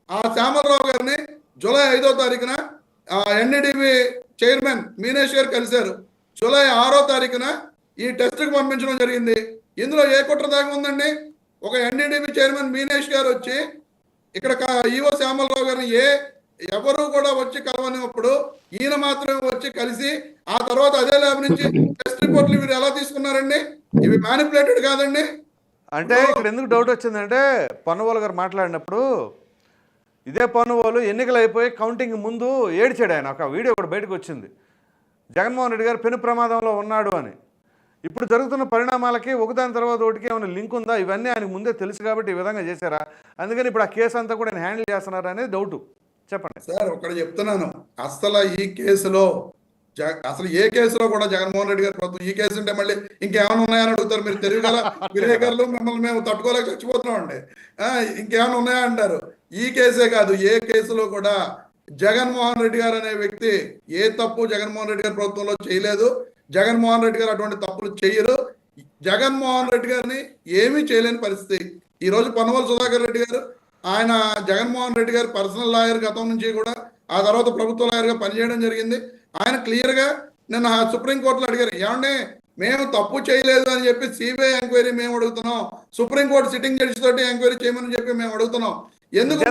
Speaker 4: ఆ శ్యామలరావు గారిని జూలై 5వ తారీఖున ఎన్డీడీబీ చైర్మన్ మీనేష్ గారు కలిశారు. జూలై 6వ తారీఖున ఈ టెస్ట్కి పంపించడం జరిగింది. ఇందులో ఏ కుట్ర దాకా ఉందండి? ఒక ఎన్డీడీబీ చైర్మన్ మీనేష్ గారు వచ్చి ఇక్కడ ఈవో శ్యామలరావు గారిని ఎవరు కూడా వచ్చి కలవనిప్పుడు ఈయన మాత్రమే వచ్చి కలిసి ఆ తర్వాత అదే ల్యాబ్ నుంచి టెస్ట్ రిపోర్ట్లు మీరు ఎలా తీసుకున్నారండి? ఇవి మ్యానిపులేటెడ్ కాదండి?
Speaker 1: అంటే ఇక్కడ ఎందుకు డౌట్ వచ్చిందంటే పొన్నవోలు గారు మాట్లాడినప్పుడు ఇదే పొన్నవోలు ఎన్నికలు అయిపోయి కౌంటింగ్ ముందు ఏడ్చాడు ఆయన. ఒక వీడియో కూడా బయటకు వచ్చింది, జగన్మోహన్ రెడ్డి గారు పెను ప్రమాదంలో ఉన్నాడు అని. ఇప్పుడు జరుగుతున్న పరిణామాలకి ఒకదాని తర్వాత ఒకటికి ఏమైనా లింక్ ఉందా? ఇవన్నీ ఆయనకు ముందే తెలుసు కాబట్టి ఈ విధంగా చేశారా? అందుకని ఇప్పుడు ఆ కేసు అంతా కూడా ఆయన హ్యాండిల్ చేస్తున్నారా అనేది డౌట్. చెప్పండి
Speaker 4: సార్. ఒకటి చెప్తున్నాను, అసలు ఈ కేసులో అసలు ఏ కేసులో కూడా జగన్మోహన్ రెడ్డి గారి ప్రభుత్వం ఈ కేసు ఉంటే మళ్ళీ ఇంకేమైనా ఉన్నాయని అడుగుతారు. మీరు తెలివి గల విలేకరులు, మిమ్మల్ని మేము తట్టుకోలేక చచ్చిపోతున్నాం అండి. ఇంకేమైనా ఉన్నాయా అంటారు. ఈ కేసే కాదు, ఏ కేసులో కూడా జగన్మోహన్ రెడ్డి గారు అనే వ్యక్తి ఏ తప్పు జగన్మోహన్ రెడ్డి గారి ప్రభుత్వంలో చేయలేదు. జగన్మోహన్ రెడ్డి గారు అటువంటి తప్పులు చేయరు. జగన్మోహన్ రెడ్డి గారిని ఏమీ చేయలేని పరిస్థితి. ఈ రోజు పొన్నవోలు సుధాకర్ రెడ్డి గారు ఆయన జగన్మోహన్ రెడ్డి గారు పర్సనల్ లాయర్ గతం నుంచి కూడా, ఆ తర్వాత ప్రభుత్వ లాయర్గా పనిచేయడం జరిగింది. ఆయన క్లియర్గా నిన్న సుప్రీంకోర్టులో అడిగారు, ఏమంటే మేము తప్పు చేయలేదు అని చెప్పి సిబిఐ ఎంక్వైరీ మేము అడుగుతున్నాం, సుప్రీంకోర్టు సిట్టింగ్ జడ్జి తోటి ఎంక్వైరీ చేయమని చెప్పి మేము అడుగుతున్నాం. ఎందుకు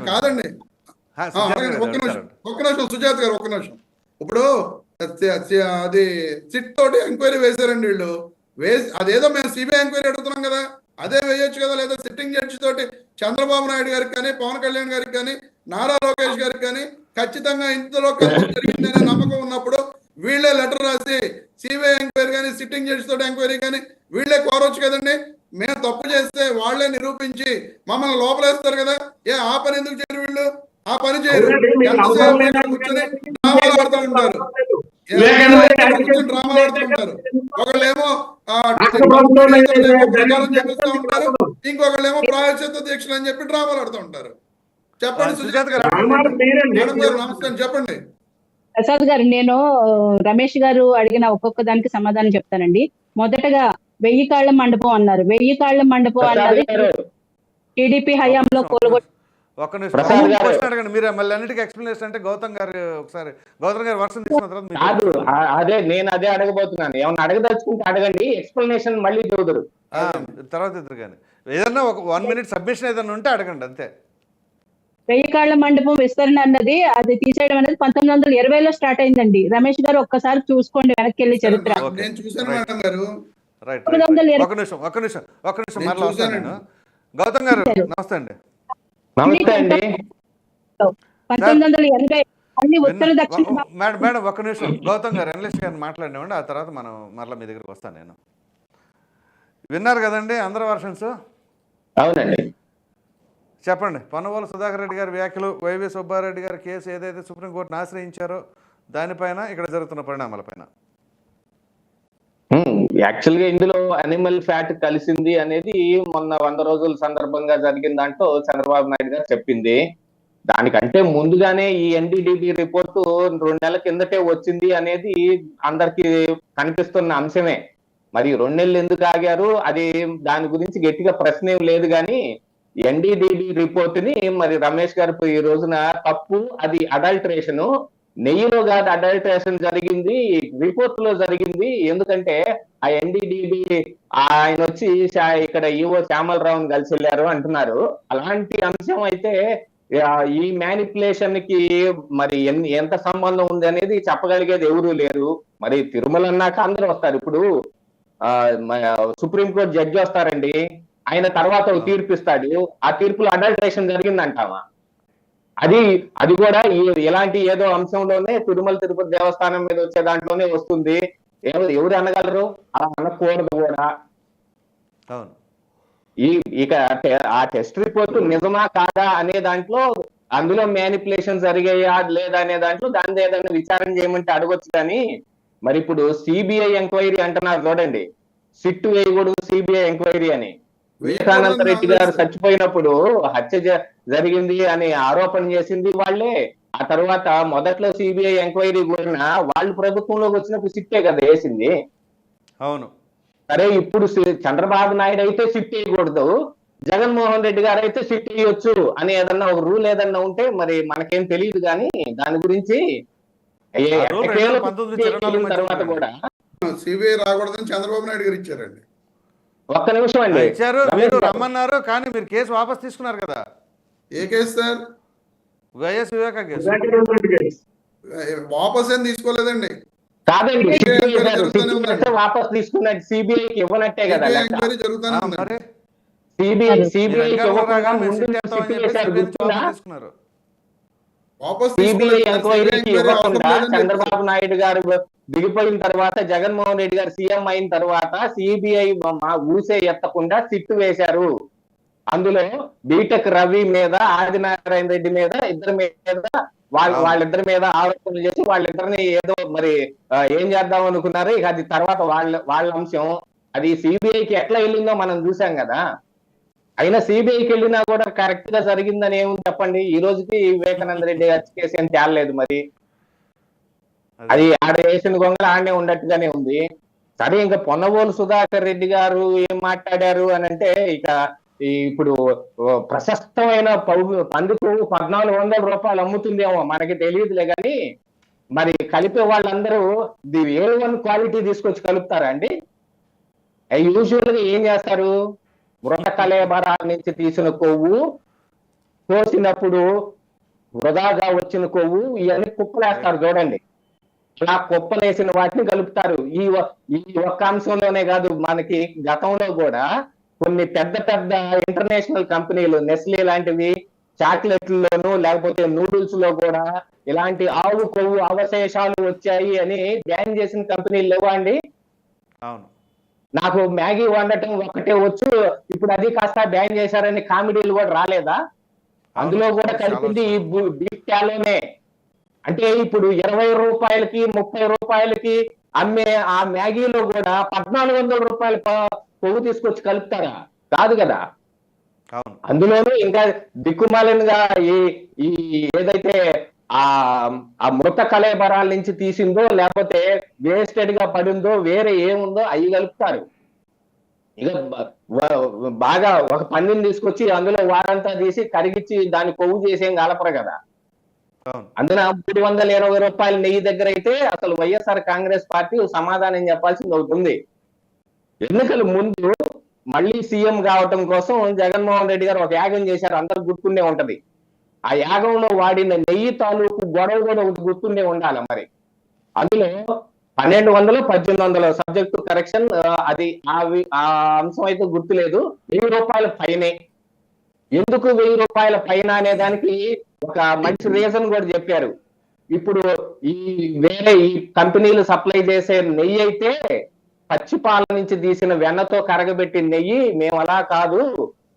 Speaker 4: కాదండి, ఒక్క నిమిషం సుజాత్ గారు, ఒక్క నిమిషం. ఇప్పుడు అది సిట్ తోటి ఎంక్వైరీ వేశారండి వీళ్ళు. అదేదో మేము సిబిఐ ఎంక్వైరీ అడుగుతున్నాం కదా, అదే వేయొచ్చు కదా. లేదా సిట్టింగ్ జడ్జి తోటి చంద్రబాబు నాయుడు గారికి కానీ, పవన్ కళ్యాణ్ గారికి కానీ, నారా లోకేష్ గారికి కానీ ఖచ్చితంగా ఇంతలో ఖర్చు జరిగిందనే నమ్మకం ఉన్నప్పుడు వీళ్ళే లెటర్ రాసి సిబిఐ ఎంక్వైరీ కానీ, సిట్టింగ్ జడ్జి తోటి ఎంక్వైరీ కానీ వీళ్ళే కోరవచ్చు కదండి. మేము తప్పు చేస్తే వాళ్లే నిరూపించి మమ్మల్ని లోపలేస్తారు కదా. ఆ పని ఎందుకు చేయరు వీళ్ళు? ఆ పని చేయరు. ఎంతసేపు కూర్చొని డ్రామాలు ఆడుతూ ఉంటారు, డ్రామాలు ఆడుతూ ఉంటారు. ఒకళ్ళేమో చేపిస్తూ ఉంటారు, ఇంకొకళ్ళేమో ప్రాయశ్చిత్త దీక్షలు అని చెప్పి డ్రామాలు ఆడుతూ ఉంటారు. చెప్పండి సుజాత గారు. నమస్కారం, చెప్పండి.
Speaker 3: ప్రసాద్ గారు, నేను రమేష్ గారు అడిగిన ఒక్కొక్క దానికి సమాధానం చెప్తానండి. మొదటగా 1000 కాళ్ల మండపం అన్నారు. 1000 కాళ్ల మండపం అన్నది టీడీపీ హయాంలో కోలుగొట్టు.
Speaker 1: ఒక్క నిమిషం క్వశ్చన్ అడగండి మీరు, మళ్ళీ అన్నిటికీ ఎక్స్ప్లెనేషన్ అంటే గౌతమ్ గారు ఒకసారి గౌతమ్ గారు వర్షం తీసుకున్న తర్వాత
Speaker 5: అదే నేను అదే అడగబోతున్నాను. ఏమన్నా అడగదలుచుకుంటే అడగండి, ఎక్స్ప్లెనేషన్ మళ్ళీ చూదురు
Speaker 1: తర్వాత ఇద్దరు. కానీ ఏదన్నా ఒక 1 minute సబ్మిషన్ ఏదన్నా ఉంటే అడగండి అంతే.
Speaker 3: 1000 కాళ్ల మండపం విస్తరణ అన్నది అది తీసేయడం అనేది 1920లో స్టార్ట్ అయిందండి. రమేష్ గారు ఒక్కసారి చూసుకోండి వెనక్కి వెళ్ళి చరిత్ర.
Speaker 1: ఒక్క నిమిషం మరలా వస్తాను నేను. గౌతమ్ గారు నమస్తే అండి.
Speaker 5: నమస్తే అండి.
Speaker 3: 1980 అన్ని ఉత్తర దక్షిణ.
Speaker 1: మేడం ఒక్క నిమిషం, గౌతమ్ గారు అనలిస్ట్ గారిని మాట్లాడినామండి, ఆ తర్వాత మనం మరలా మీ దగ్గరికి వస్తాను నేను. విన్నారు కదండి అందరూ వర్షన్స్?
Speaker 5: అవునండి,
Speaker 1: చెప్పండి. పొన్నవోలు సుధాకర్ రెడ్డి గారి వ్యాఖ్యలు, వైవి సుబ్బారెడ్డి గారి కేసు ఏదైతే సుప్రీంకోర్టును ఆశ్రయించారో దానిపైన, ఇక్కడ జరుగుతున్న పరిణామాలపైన.
Speaker 5: యాక్చువల్గా ఇందులో అనిమల్ ఫ్యాట్ కలిసింది అనేది మొన్న 100 రోజుల సందర్భంగా జరిగిన దాంట్లో చంద్రబాబు నాయుడు గారు చెప్పింది. దానికంటే ముందుగానే ఈ ఎన్డీడీబీ రిపోర్టు 2 నెలల కిందటే వచ్చింది అనేది అందరికి కనిపిస్తున్న అంశమే. మరి 2 నెలలు ఎందుకు ఆగారు, అది దాని గురించి గట్టిగా ప్రశ్న ఏం లేదు. కానీ ఎన్డీడీబీ రిపోర్ట్ ని మరి రమేష్ గారు ఈ రోజున తప్పు, అది అడల్టరేషన్, నెయ్యిలో కాదు అడల్టరేషన్ జరిగింది, రిపోర్ట్ లో జరిగింది. ఎందుకంటే ఆ ఎన్డీడీబీ ఆయన వచ్చి ఇక్కడ ఈవో శ్యామలరావుని కలిసి వెళ్ళారు అంటున్నారు. అలాంటి అంశం అయితే ఈ మ్యానిపులేషన్ కి మరి ఎంత సంబంధం ఉంది అనేది చెప్పగలిగేది ఎవరూ లేరు. మరి తిరుమల అన్నాక అందరూ వస్తారు. ఇప్పుడు సుప్రీంకోర్టు జడ్జి వస్తారండి, ఆయన తర్వాత తీర్పు ఇస్తాడు. ఆ తీర్పులో అడల్టరేషన్ జరిగిందంటావా? అది కూడా ఎలాంటి ఏదో అంశంలోనే తిరుమల తిరుపతి దేవస్థానం మీద వచ్చే దాంట్లోనే వస్తుంది. ఎవరు అనగలరు? అలా అనకూడదు కూడా.
Speaker 1: అవును.
Speaker 5: ఇక ఆ టెస్ట్ రిపోర్ట్ నిజమా కాదా అనే దాంట్లో, అందులో మ్యానిపులేషన్ జరిగాయా లేదా అనే దాంట్లో దాని ఏదైనా విచారణ చేయమంటే అడగొచ్చు. కానీ మరి ఇప్పుడు సిబిఐ ఎంక్వైరీ అంటున్నారు చూడండి, సిట్ వేయకూడదు సిబిఐ ఎంక్వైరీ అని. వివేకానంద రెడ్డి గారు చచ్చిపోయినప్పుడు హత్య జరిగింది అని ఆరోపణ చేసింది వాళ్ళే. ఆ తర్వాత మొదట్లో సిబిఐ ఎంక్వైరీ కోరిన వాళ్ళు ప్రభుత్వంలోకి వచ్చినప్పుడు సిట్టే కదా వేసింది.
Speaker 1: అవును.
Speaker 5: సరే, ఇప్పుడు చంద్రబాబు నాయుడు అయితే సిట్ వేయకూడదు, జగన్మోహన్ రెడ్డి గారు అయితే సిట్ వేయొచ్చు అని ఏదన్నా ఒక రూల్ ఏదన్నా ఉంటే మరి మనకేం తెలియదు. కానీ దాని గురించి తర్వాత కూడా
Speaker 4: సిబిఐ రాకూడదని చంద్రబాబు నాయుడు గారు ఇచ్చారండి.
Speaker 5: ఒక్క నిమిషం అండి,
Speaker 1: ఇచ్చారు, మీరు రమ్మన్నారు, కానీ మీరు కేసు వాపస్ తీసుకున్నారు కదా.
Speaker 4: ఏ case sir?
Speaker 1: YS Viveka case.
Speaker 4: వాపస్ ఏం తీసుకోలేదండి.
Speaker 5: కాదండి, వాపస్ తీసుకున్నట్టు సిబిఐకి ఇవ్వనట్టే కదా.
Speaker 4: ఎంక్వైరీ జరుగుతూనే ఉందండి.
Speaker 5: సిబిఐ ఎంక్వైరీకి ఇవ్వకుండా చంద్రబాబు నాయుడు గారు దిగిపోయిన తర్వాత, జగన్మోహన్ రెడ్డి గారు సీఎం అయిన తర్వాత సిబిఐ ఊసే ఎత్తకుండా సిట్టు వేశారు. అందులో బీటెక్ రవి మీద, ఆదినారాయణ రెడ్డి మీద, ఇద్దరి మీద వాళ్ళిద్దరి మీద ఆరోపణలు చేసి వాళ్ళిద్దరిని ఏదో మరి ఏం చేద్దాం అనుకున్నారు. ఇక అది తర్వాత వాళ్ళ అంశం. అది సిబిఐకి ఎట్లా వెళ్ళిందో మనం చూసాం కదా. అయినా సిబిఐకి వెళ్ళినా కూడా కరెక్ట్ గా జరిగిందని ఏముంది చెప్పండి? ఈ రోజుకి వివేకానంద రెడ్డి గారి కేసు ఏం తేలలేదు. మరి అది ఆడ వేసిన గొంగళ ఆడనే ఉన్నట్టుగానే ఉంది. సరే, ఇంకా పొన్నవోలు సుధాకర్ రెడ్డి గారు ఏం మాట్లాడారు అని అంటే, ఇక ఇప్పుడు ప్రశస్తమైన పందుకు 1400 రూపాయలు అమ్ముతుందేమో మనకి తెలియదులే. కానీ మరి కలిపే వాళ్ళందరూ A1 క్వాలిటీ తీసుకొచ్చి కలుపుతారా అండి? యూజువల్ గా ఏం చేస్తారు? మృత కళేబరాల నుంచి తీసిన కొవ్వు, కోసినప్పుడు వృధాగా వచ్చిన కొవ్వు, ఇవన్నీ కుప్పలేస్తారు చూడండి. అలా కుప్పలేసిన వాటిని కలుపుతారు. ఈ ఒక్క అంశంలోనే కాదు, మనకి గతంలో కూడా కొన్ని పెద్ద పెద్ద ఇంటర్నేషనల్ కంపెనీలు, నెస్లే లాంటివి, చాక్లెట్లలోను లేకపోతే నూడిల్స్ లో కూడా ఇలాంటి ఆవు కొవ్వు అవశేషాలు వచ్చాయి అని బ్యాన్ చేసిన కంపెనీలు లేవా అండి?
Speaker 1: అవును.
Speaker 5: నాకు మ్యాగీ వండటం ఒక్కటే వచ్చు, ఇప్పుడు అది కాస్త బ్యాన్ చేశారని కామెడీలు కూడా రాలేదా? అందులో కూడా కలిపింది ఈ బీఫ్ టాలోనే. అంటే ఇప్పుడు 20 రూపాయలకి 30 రూపాయలకి అమ్మే ఆ మ్యాగీలో కూడా 1400 రూపాయల కొవ్వు తీసుకొచ్చి కలుపుతారా? కాదు కదా. అందులోనూ ఇంకా దిక్కుమాలినగా ఈ ఏదైతే ఆ మృత కళేబరాల నుంచి తీసిందో లేకపోతే వేస్టెడ్ గా పడిందో వేరే ఏముందో అవి కలుపుతారు. ఇక బాగా ఒక పందిని తీసుకొచ్చి అందులో వారంతా తీసి కరిగిచ్చి దాన్ని కొవ్వు చేసేం కలపరు కదా. అందున 320 రూపాయల నెయ్యి దగ్గర అయితే అసలు వైఎస్ఆర్ కాంగ్రెస్ పార్టీ సమాధానం చెప్పాల్సింది అవుతుంది. ఎన్నికల ముందు మళ్ళీ సీఎం కావటం కోసం జగన్మోహన్ రెడ్డి గారు ఒక యాగం చేశారు, అందరూ గుర్తుండే ఉంటది. ఆ యాగంలో వాడిన నెయ్యి తాలూకు గొడవ కూడా ఒకటి గుర్తుండే ఉండాలి. మరి అందులో 1200 1800 సబ్జెక్టు కరెక్షన్, అది ఆ అంశం అయితే గుర్తులేదు. 1000 రూపాయల పైనే. ఎందుకు 1000 రూపాయల పైన అనే దానికి ఒక మంచి రీజన్ కూడా చెప్పారు. ఇప్పుడు వేరే ఈ కంపెనీలు సప్లై చేసే నెయ్యి అయితే పచ్చి పాల నుంచి తీసిన వెన్నతో కరగబెట్టిన నెయ్యి, మేము అలా కాదు,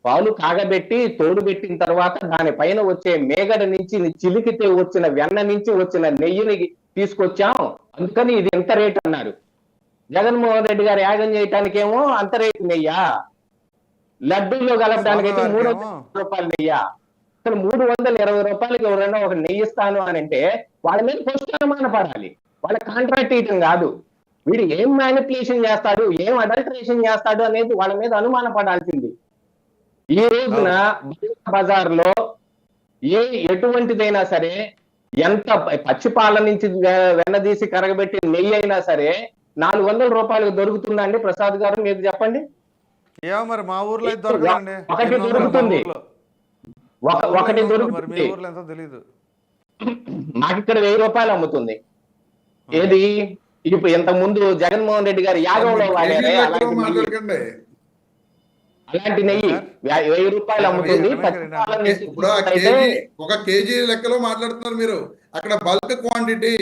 Speaker 5: పాలు కాగబెట్టి తోడుబెట్టిన తర్వాత దానిపైన వచ్చే మేగడ నుంచి చిలికితే వచ్చిన వెన్న నుంచి వచ్చిన నెయ్యిని తీసుకొచ్చాం, అందుకని ఇది ఎంత రేటు అన్నారు. జగన్మోహన్ రెడ్డి గారు యాగం చేయటానికేమో అంత రేటు నెయ్యా, లడ్డూలో కలపడానికైతే 300 రూపాయలు నెయ్యా. అసలు 320 రూపాయలకి ఎవరైనా ఒక నెయ్యి ఇస్తాను అని అంటే వాళ్ళ మీద ఫస్ట్ అనుమాన పడాలి. వాళ్ళ కాంట్రాక్ట్ ఇయటం కాదు, వీడు ఏం మ్యానిపులేషన్ చేస్తాడు, ఏం అడల్టరేషన్ చేస్తాడు అనేది వాళ్ళ మీద అనుమాన పడాల్సింది. ఈ రోజున బజార్ లో ఎటువంటిదైనా సరే, ఎంత పచ్చిపాల నుంచి వెన్నదీసి కరగబెట్టి నెయ్యి అయినా సరే 400 రూపాయలకు దొరుకుతుందండి ప్రసాద్ గారు, మీరు చెప్పండి.
Speaker 1: ఏమో మరి మా ఊర్లో దొరకదండి.
Speaker 5: ఒకటి దొరుకుతుంది, ఒకటి దొరుకుతుంది. మాకు ఇక్కడ 1000 రూపాయలు అమ్ముతుంది. ఏది ఇప్పుడు ఇంత ముందు జగన్మోహన్ రెడ్డి గారు యాగంలో వాడారే అలాంటి నెయ్యి 1000 రూపాయలు అమ్ముతుంది.
Speaker 4: ఇప్పుడు ఒక కేజీ లెక్కలో మాట్లాడుతున్నారు మీరు. అక్కడ బల్క్ క్వాంటిటీ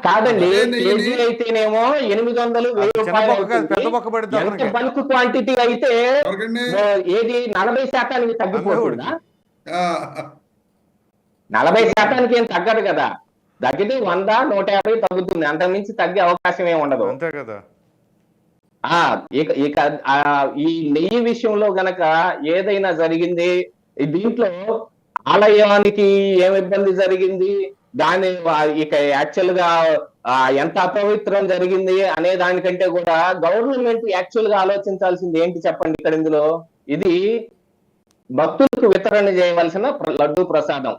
Speaker 5: కాదండి,
Speaker 4: అదే
Speaker 5: కేజీ
Speaker 4: నెయ్యిని
Speaker 5: అయితేనేమో 800, 1000
Speaker 1: చిన్న
Speaker 5: రూపాయలు
Speaker 1: బొక్క కాదు, పెద్ద
Speaker 5: అవుతుంది.
Speaker 1: బొక్క పడితే
Speaker 5: ఎంత
Speaker 1: అతనికి
Speaker 5: బల్క్ క్వాంటిటీ అయితే
Speaker 4: ఎవరికండి
Speaker 5: ఏది 40% తగ్గిపోతుందా?
Speaker 1: అమ్మేవాడికి.
Speaker 5: 40% ఏం తగ్గదు కదా, తగ్గితే 100, 150 తగ్గుతుంది, అంతకుమించి తగ్గే అవకాశం ఏమి ఉండదు.
Speaker 1: అంతే కదా.
Speaker 5: ఇక ఇక ఈ నెయ్యి విషయంలో గనక ఏదైనా జరిగింది, దీంట్లో ఆలయానికి ఏం ఇబ్బంది జరిగింది, దాని ఇక యాక్చువల్ గా ఎంత అపవిత్రం జరిగింది అనే దానికంటే కూడా గవర్నమెంట్ యాక్చువల్ గా ఆలోచించాల్సింది ఏంటి చెప్పండి ఇక్కడ ఇందులో? ఇది భక్తులకు వితరణ చేయవలసిన లడ్డు ప్రసాదం.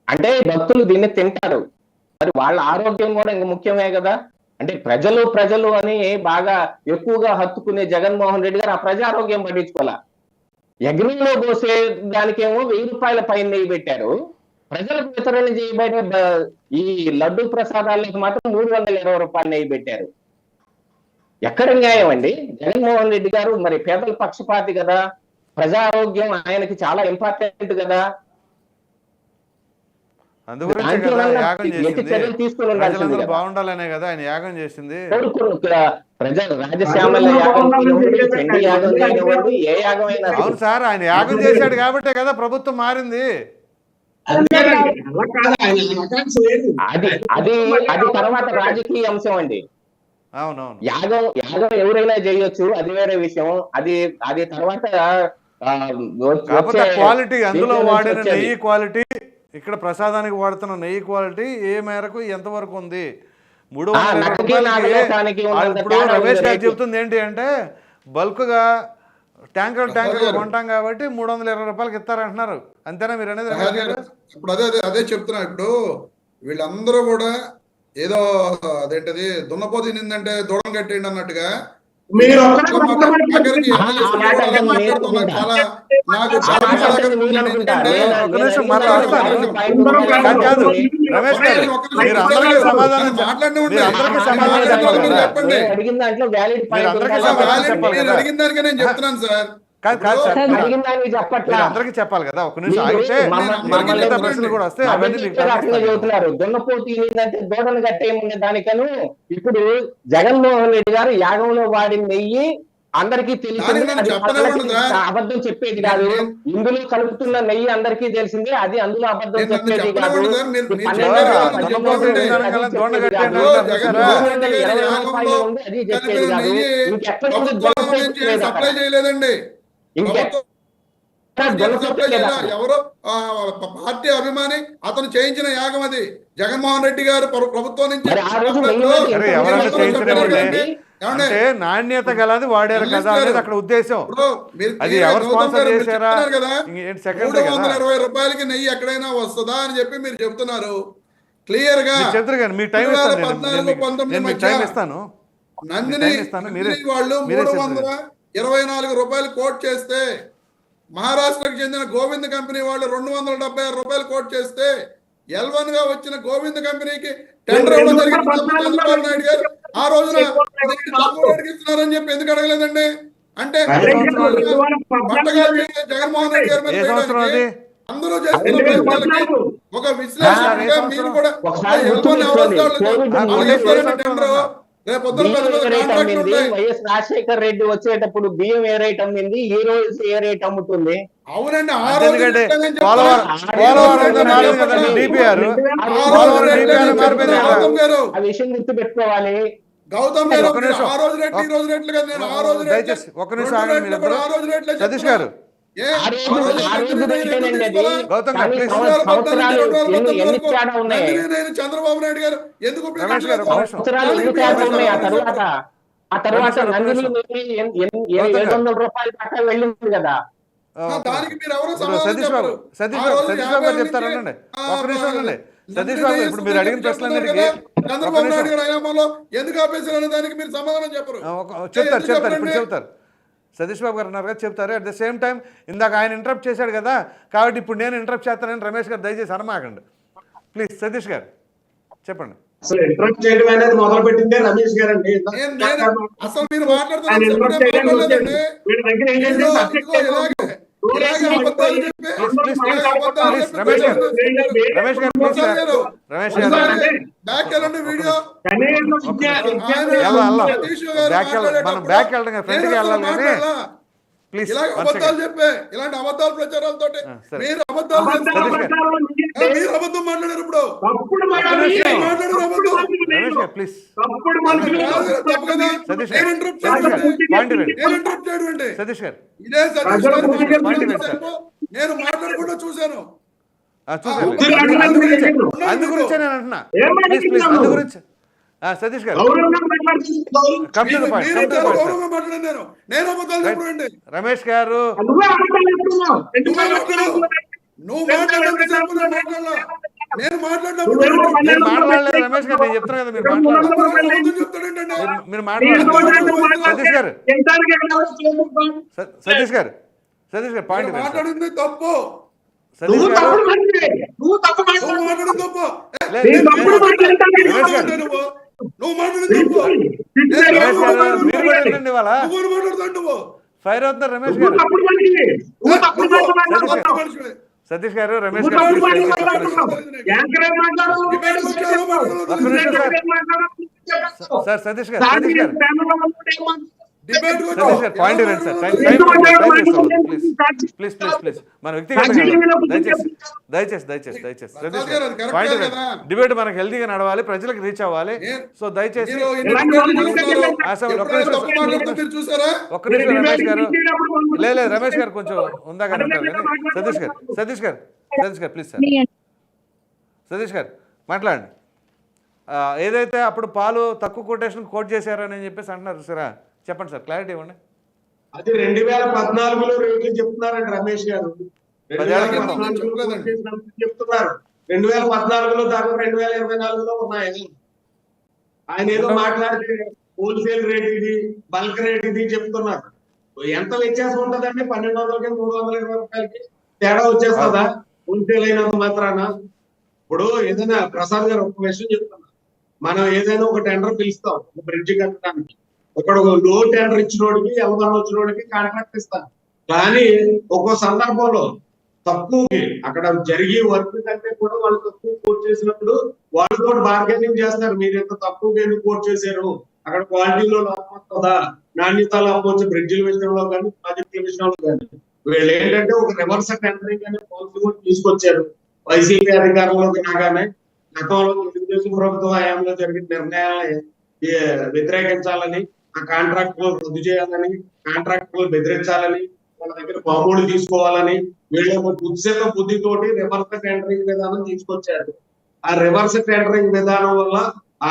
Speaker 5: అంటే భక్తులు దీన్ని తింటారు, మరి వాళ్ళ ఆరోగ్యం కూడా ఇంక ముఖ్యమే కదా. అంటే ప్రజలు అని బాగా ఎక్కువగా హత్తుకునే జగన్మోహన్ రెడ్డి గారు ఆ ప్రజారోగ్యం పట్టించుకోవాలా. యజ్ఞంలో పోసే దానికేమో 1000 రూపాయల పైన నెయ్యి పెట్టారు, ప్రజలకు వితరణ చేయబడే ఈ లడ్డు ప్రసాదాలకు మాత్రం 320 రూపాయల నెయ్యి పెట్టారు. ఎక్కడ న్యాయం అండి? జగన్మోహన్ రెడ్డి గారు మరి పేదల పక్షపాతి కదా, ప్రజారోగ్యం ఆయనకి చాలా ఇంపార్టెంట్ కదా.
Speaker 1: అందుగురించే కదా యాగం చేసింది, ప్రజలందరూ బాగుండాలనే కదా ఆయన యాగం చేసింది.
Speaker 5: రాజశ్యామల యాగం కానివ్వండి, చండీ యాగం కానివ్వండి, ఏ యాగం అయినా.
Speaker 1: అవును సార్, ఆయన యాగం చేశాడు కాబట్టే కదా ప్రభుత్వం మారింది.
Speaker 5: అది తర్వాత రాజకీయ అంశం అండి.
Speaker 1: అవునవును,
Speaker 5: యాగం ఎవరైనా చేయొచ్చు, అది వేరే విషయం. అది తర్వాత
Speaker 1: కాకపోతే క్వాలిటీ, అందులో వాడిన నెయ్యి క్వాలిటీ, ఇక్కడ ప్రసాదానికి వాడుతున్న నెయ్యి క్వాలిటీ ఏ మేరకు ఎంతవరకు ఉంది? 320 రూపాయలకి. ఇప్పుడు రమేష్ గారు చెప్తుంది ఏంటి అంటే బల్క్ గా ట్యాంకర్ కొంటాం కాబట్టి 320 రూపాయలకి ఇస్తారంటున్నారు, అంతేనా మీరు అనేది?
Speaker 4: ఇప్పుడు అదే చెప్తున్నా. ఇప్పుడు వీళ్ళందరూ కూడా ఏదో అదేంటది దున్నపోతు తినిందంటే దూడం కట్టేయండి అన్నట్టుగా
Speaker 1: కాదు రమేష్ గారు, మీరు అందరికీ సమాధానం చెప్పండి.
Speaker 4: అడిగిన దానికే నేను చెప్తున్నాను సార్.
Speaker 1: అందరికీ చెప్పాలి కదా, ఒక నిమిషం ఆగితే ప్రశ్నలు కూడా వస్తే
Speaker 5: చదువుతున్నారు. దున్నపోతు ఏంటంటే దూడను కట్టేయమనే దానికను ఇప్పుడు జగన్మోహన్ రెడ్డి గారు యాగంలో వాడిన నెయ్యి అందరికీ తెలిసింది, అబద్ధం చెప్పేది కాదు. ఇందులో కలుపుతున్న నెయ్యి అందరికీ తెలిసిందే, అది అందులో అబద్ధం చెప్పేది కాదు. 20 రూపాయలు ఉంది, అది చెప్పేది కాదు. ఇంకెక్కడ
Speaker 4: సప్లై చేయలేదండి, ఎవరో పార్టీ అభిమాని అతను చేయించిన యాగం అది. జగన్మోహన్ రెడ్డి గారు ప్రభుత్వం నుంచి
Speaker 1: అంటే నాణ్యత గలది వాడారు కదా అనేది అక్కడ ఉద్దేశం. అది ఎవరు స్పాన్సర్ చేశారా?
Speaker 4: 320 రూపాయలకి నెయ్యి ఎక్కడైనా వస్తుందా అని చెప్పి మీరు చెప్తున్నారు క్లియర్ గా.
Speaker 1: చెప్తారు కానీ మీ టైం ఇస్తాను.
Speaker 4: నందిని వాళ్ళు 324 రూపాయలు కోట్ చేస్తే, మహారాష్ట్రకు చెందిన గోవింద్ కంపెనీ వాళ్ళు 276 రూపాయలు కోట్ చేస్తే, L1 గా వచ్చిన గోవింద్ కంపెనీకి టెండర్ ఇవ్వడం జరిగింది. చంద్రబాబు నాయుడు గారు ఆ రోజున ఇస్తున్నారని చెప్పి ఎందుకు అడగలేదండి? అంటే జగన్మోహన్ రెడ్డి గారి మీద అందరూ చేస్తున్న ఒక విశ్లేషణగా మీరు కూడా టెండర్
Speaker 5: వైఎస్ రాజశేఖర్ రెడ్డి వచ్చేటప్పుడు బియ్యం ఏ రేట్ అమ్మింది, ఈ రోజు ఏ రేట్ అమ్ముతుంది?
Speaker 4: అవునండి,
Speaker 5: ఆ విషయం గుర్తు పెట్టుకోవాలి.
Speaker 4: గౌతమ్ గారు ఆ రోజు రేట్లు ఈ రోజు రేట్లు కదా, నేను ఆ రోజు
Speaker 1: సతీష్ గారు
Speaker 4: చంద్రబాబు నాయుడు గారు ఎందుకు
Speaker 5: ఆ తర్వాత 700 రూపాయలు పక్క వెళ్ళింది కదా.
Speaker 4: దానికి మీరు ఎవరు
Speaker 1: సతీష్ బాబు గారు చెప్తారండి, ఒక నిమిషం ఉండండి. సతీష్ బాబు ఇప్పుడు మీరు అడిగిన ప్రశ్నలన్నిటికీ
Speaker 4: చంద్రబాబు నాయుడు గారు హయాంలో ఎందుకు ఆపేశారు అనే దానికి మీరు సమాధానం చెప్పరు.
Speaker 1: చెప్తారు ఇప్పుడు చెప్తారు. సతీష్ బాబు గారు అన్నారు కదా, చెప్తారు. అట్ ద సేమ్ టైం ఇందాక ఆయన ఇంటరప్ట్ చేశాడు కదా, కాబట్టి ఇప్పుడు నేను ఇంటరప్ట్ చేస్తానని రమేష్ గారు దయచేసి అనమాకండి ప్లీజ్. సతీష్ గారు చెప్పండి.
Speaker 6: అసలు ఇంటరప్ట్ చేయడం అనేది మొదలు పెట్టిందే రమేష్ గారు అండి.
Speaker 4: అసలు మీరు ఇలాగే అబద్ధాలు చెప్పి
Speaker 1: రమేష్ గారు ప్లీజ్ సార్ రమేష్ గారు
Speaker 4: బ్యాక్ వెళ్ళండి వీడియో.
Speaker 1: మనం బ్యాక్ వెళ్ళడం ఫ్రంట్కి వెళ్ళాలి కానీ ప్లీజ్
Speaker 4: ఇలాగ అబద్ధాలు చెప్పే ఇలాంటి అబద్ధాల ప్రచారాలతో మీరు అబద్ధాలు మీరు అబద్ధం మాట్లాడారు. ఇప్పుడు మాట్లాడారు అబద్ధం.
Speaker 1: రమేష్ గారు ప్లీజ్
Speaker 4: తప్పు కదా. నేను ఇంటరప్ట్ చేయడం
Speaker 1: సతీష్ గారు
Speaker 4: ఇదే సతీష్ గారు నేను మాట్లాడకుండా చూశాను.
Speaker 1: అందు గురించే నేను అంటున్నా. ప్లీజ్ ప్లీజ్ అందు గురించి సతీష్ గారు
Speaker 4: నేను అబద్ధాలు చెప్పండి.
Speaker 1: రమేష్ గారు
Speaker 4: నువ్వు మాట్లాడాలి. నేను మాట్లాడినప్పుడు
Speaker 1: మీరు మాట్లాడలేదు రమేష్ గారు. నేను చెప్తున్నా కదా మీరు మాట్లాడలేదు. సతీష్ గారు సతీష్ గారు సతీష్ గారు పాయింట్
Speaker 4: మాట్లాడింది తప్పు.
Speaker 1: సతీష్ గారు
Speaker 4: నువ్వు మాట్లాడింది తప్పు. నువ్వు
Speaker 1: మీరు ఇవాళ ఫైర్ అవుతున్నారు రమేష్ గారు. సతీష్ గారు రమేష్ గారు సార్ సతీష్ గారు సతీష్ గారు సతీష్ గారు పాయింట్ రండి సార్. ప్లీజ్ ప్లీజ్ ప్లీజ్ మన వ్యక్తిగతంగా దయచేసి దయచేసి దయచేసి సతీష్ గారు పాయింట్ రండి. డిబేట్ మనకు హెల్తీగా నడవాలి, ప్రజలకు రీచ్ అవ్వాలి. సో దయచేసి ఒక్క నిమిషం రమేష్ గారు లేదు రమేష్ గారు కొంచెం ఉందాగానే ఉంటారు కానీ సతీష్ గారు ప్లీజ్ సార్ సతీష్ గారు మాట్లాడండి. ఏదైతే అప్పుడు పాలు తక్కువ కొటేషన్ కోట్ చేశారని చెప్పేసి అంటున్నారు సార్, చెప్పండి సార్ క్లారిటీ ఇవ్వండి.
Speaker 6: అది 2014లో రేట్లు చెప్తున్నారండి రమేష్ గారు. 2014 చెప్తున్నారు. 2014లో దాకా 2024లో ఉన్నాయి. ఆయన ఏదో మాట్లాడితే హోల్సేల్ రేట్ ఇది, బల్క్ రేట్ ఇది చెప్తున్నారు. ఎంత వ్యత్యాసం ఉంటుందండి? 1200కి 320 రూపాయలకి తేడా వచ్చేస్తుందా హోల్సేల్ అయినంత మాత్రాన? ఇప్పుడు ఏదైనా ప్రసాద్ గారు ఒక విషయం చెప్తున్నారు. మనం ఏదైనా ఒక టెండర్ పిలుస్తాం ఒక బ్రిడ్జ్ కట్టడానికి. ఒక లో టెండర్ ఇచ్చినోడికి ఎవరు వచ్చినోడికి కాంట్రాక్ట్ ఇస్తాం. కానీ ఒక్కో సందర్భంలో తక్కువకి అక్కడ జరిగే వర్క్ కంటే కూడా వాళ్ళు తక్కువ కోట్ చేసినప్పుడు వాళ్ళతో బార్గెనింగ్ చేస్తారు. మీరు ఎంత తక్కువగా ఎందుకు కోట్ చేశారు, అక్కడ క్వాలిటీలో లోపం వస్తుందా, నాణ్యత లోపం వచ్చే బ్రిడ్జిల విషయంలో కానీ ప్రాజెక్టుల విషయంలో కానీ. వీళ్ళు ఏంటంటే ఒక రివర్స్ టెండరింగ్ అనే పాలసీ కూడా తీసుకొచ్చారు వైసీపీ అధికారంలోకి రాగానే. గతంలో తెలుగుదేశం ప్రభుత్వం హయాంలో జరిగిన నిర్ణయాలని వ్యతిరేకించాలని, ఆ కాంట్రాక్టులు రద్దు చేయాలని, కాంట్రాక్టులు బెదిరించాలని, వాళ్ళ దగ్గర మామూలు తీసుకోవాలని వీళ్ళు కుత్సేత బుద్ధితోటి రివర్స్ టెండరింగ్ విధానం తీసుకొచ్చారు. ఆ రివర్స్ టెండరింగ్ విధానం వల్ల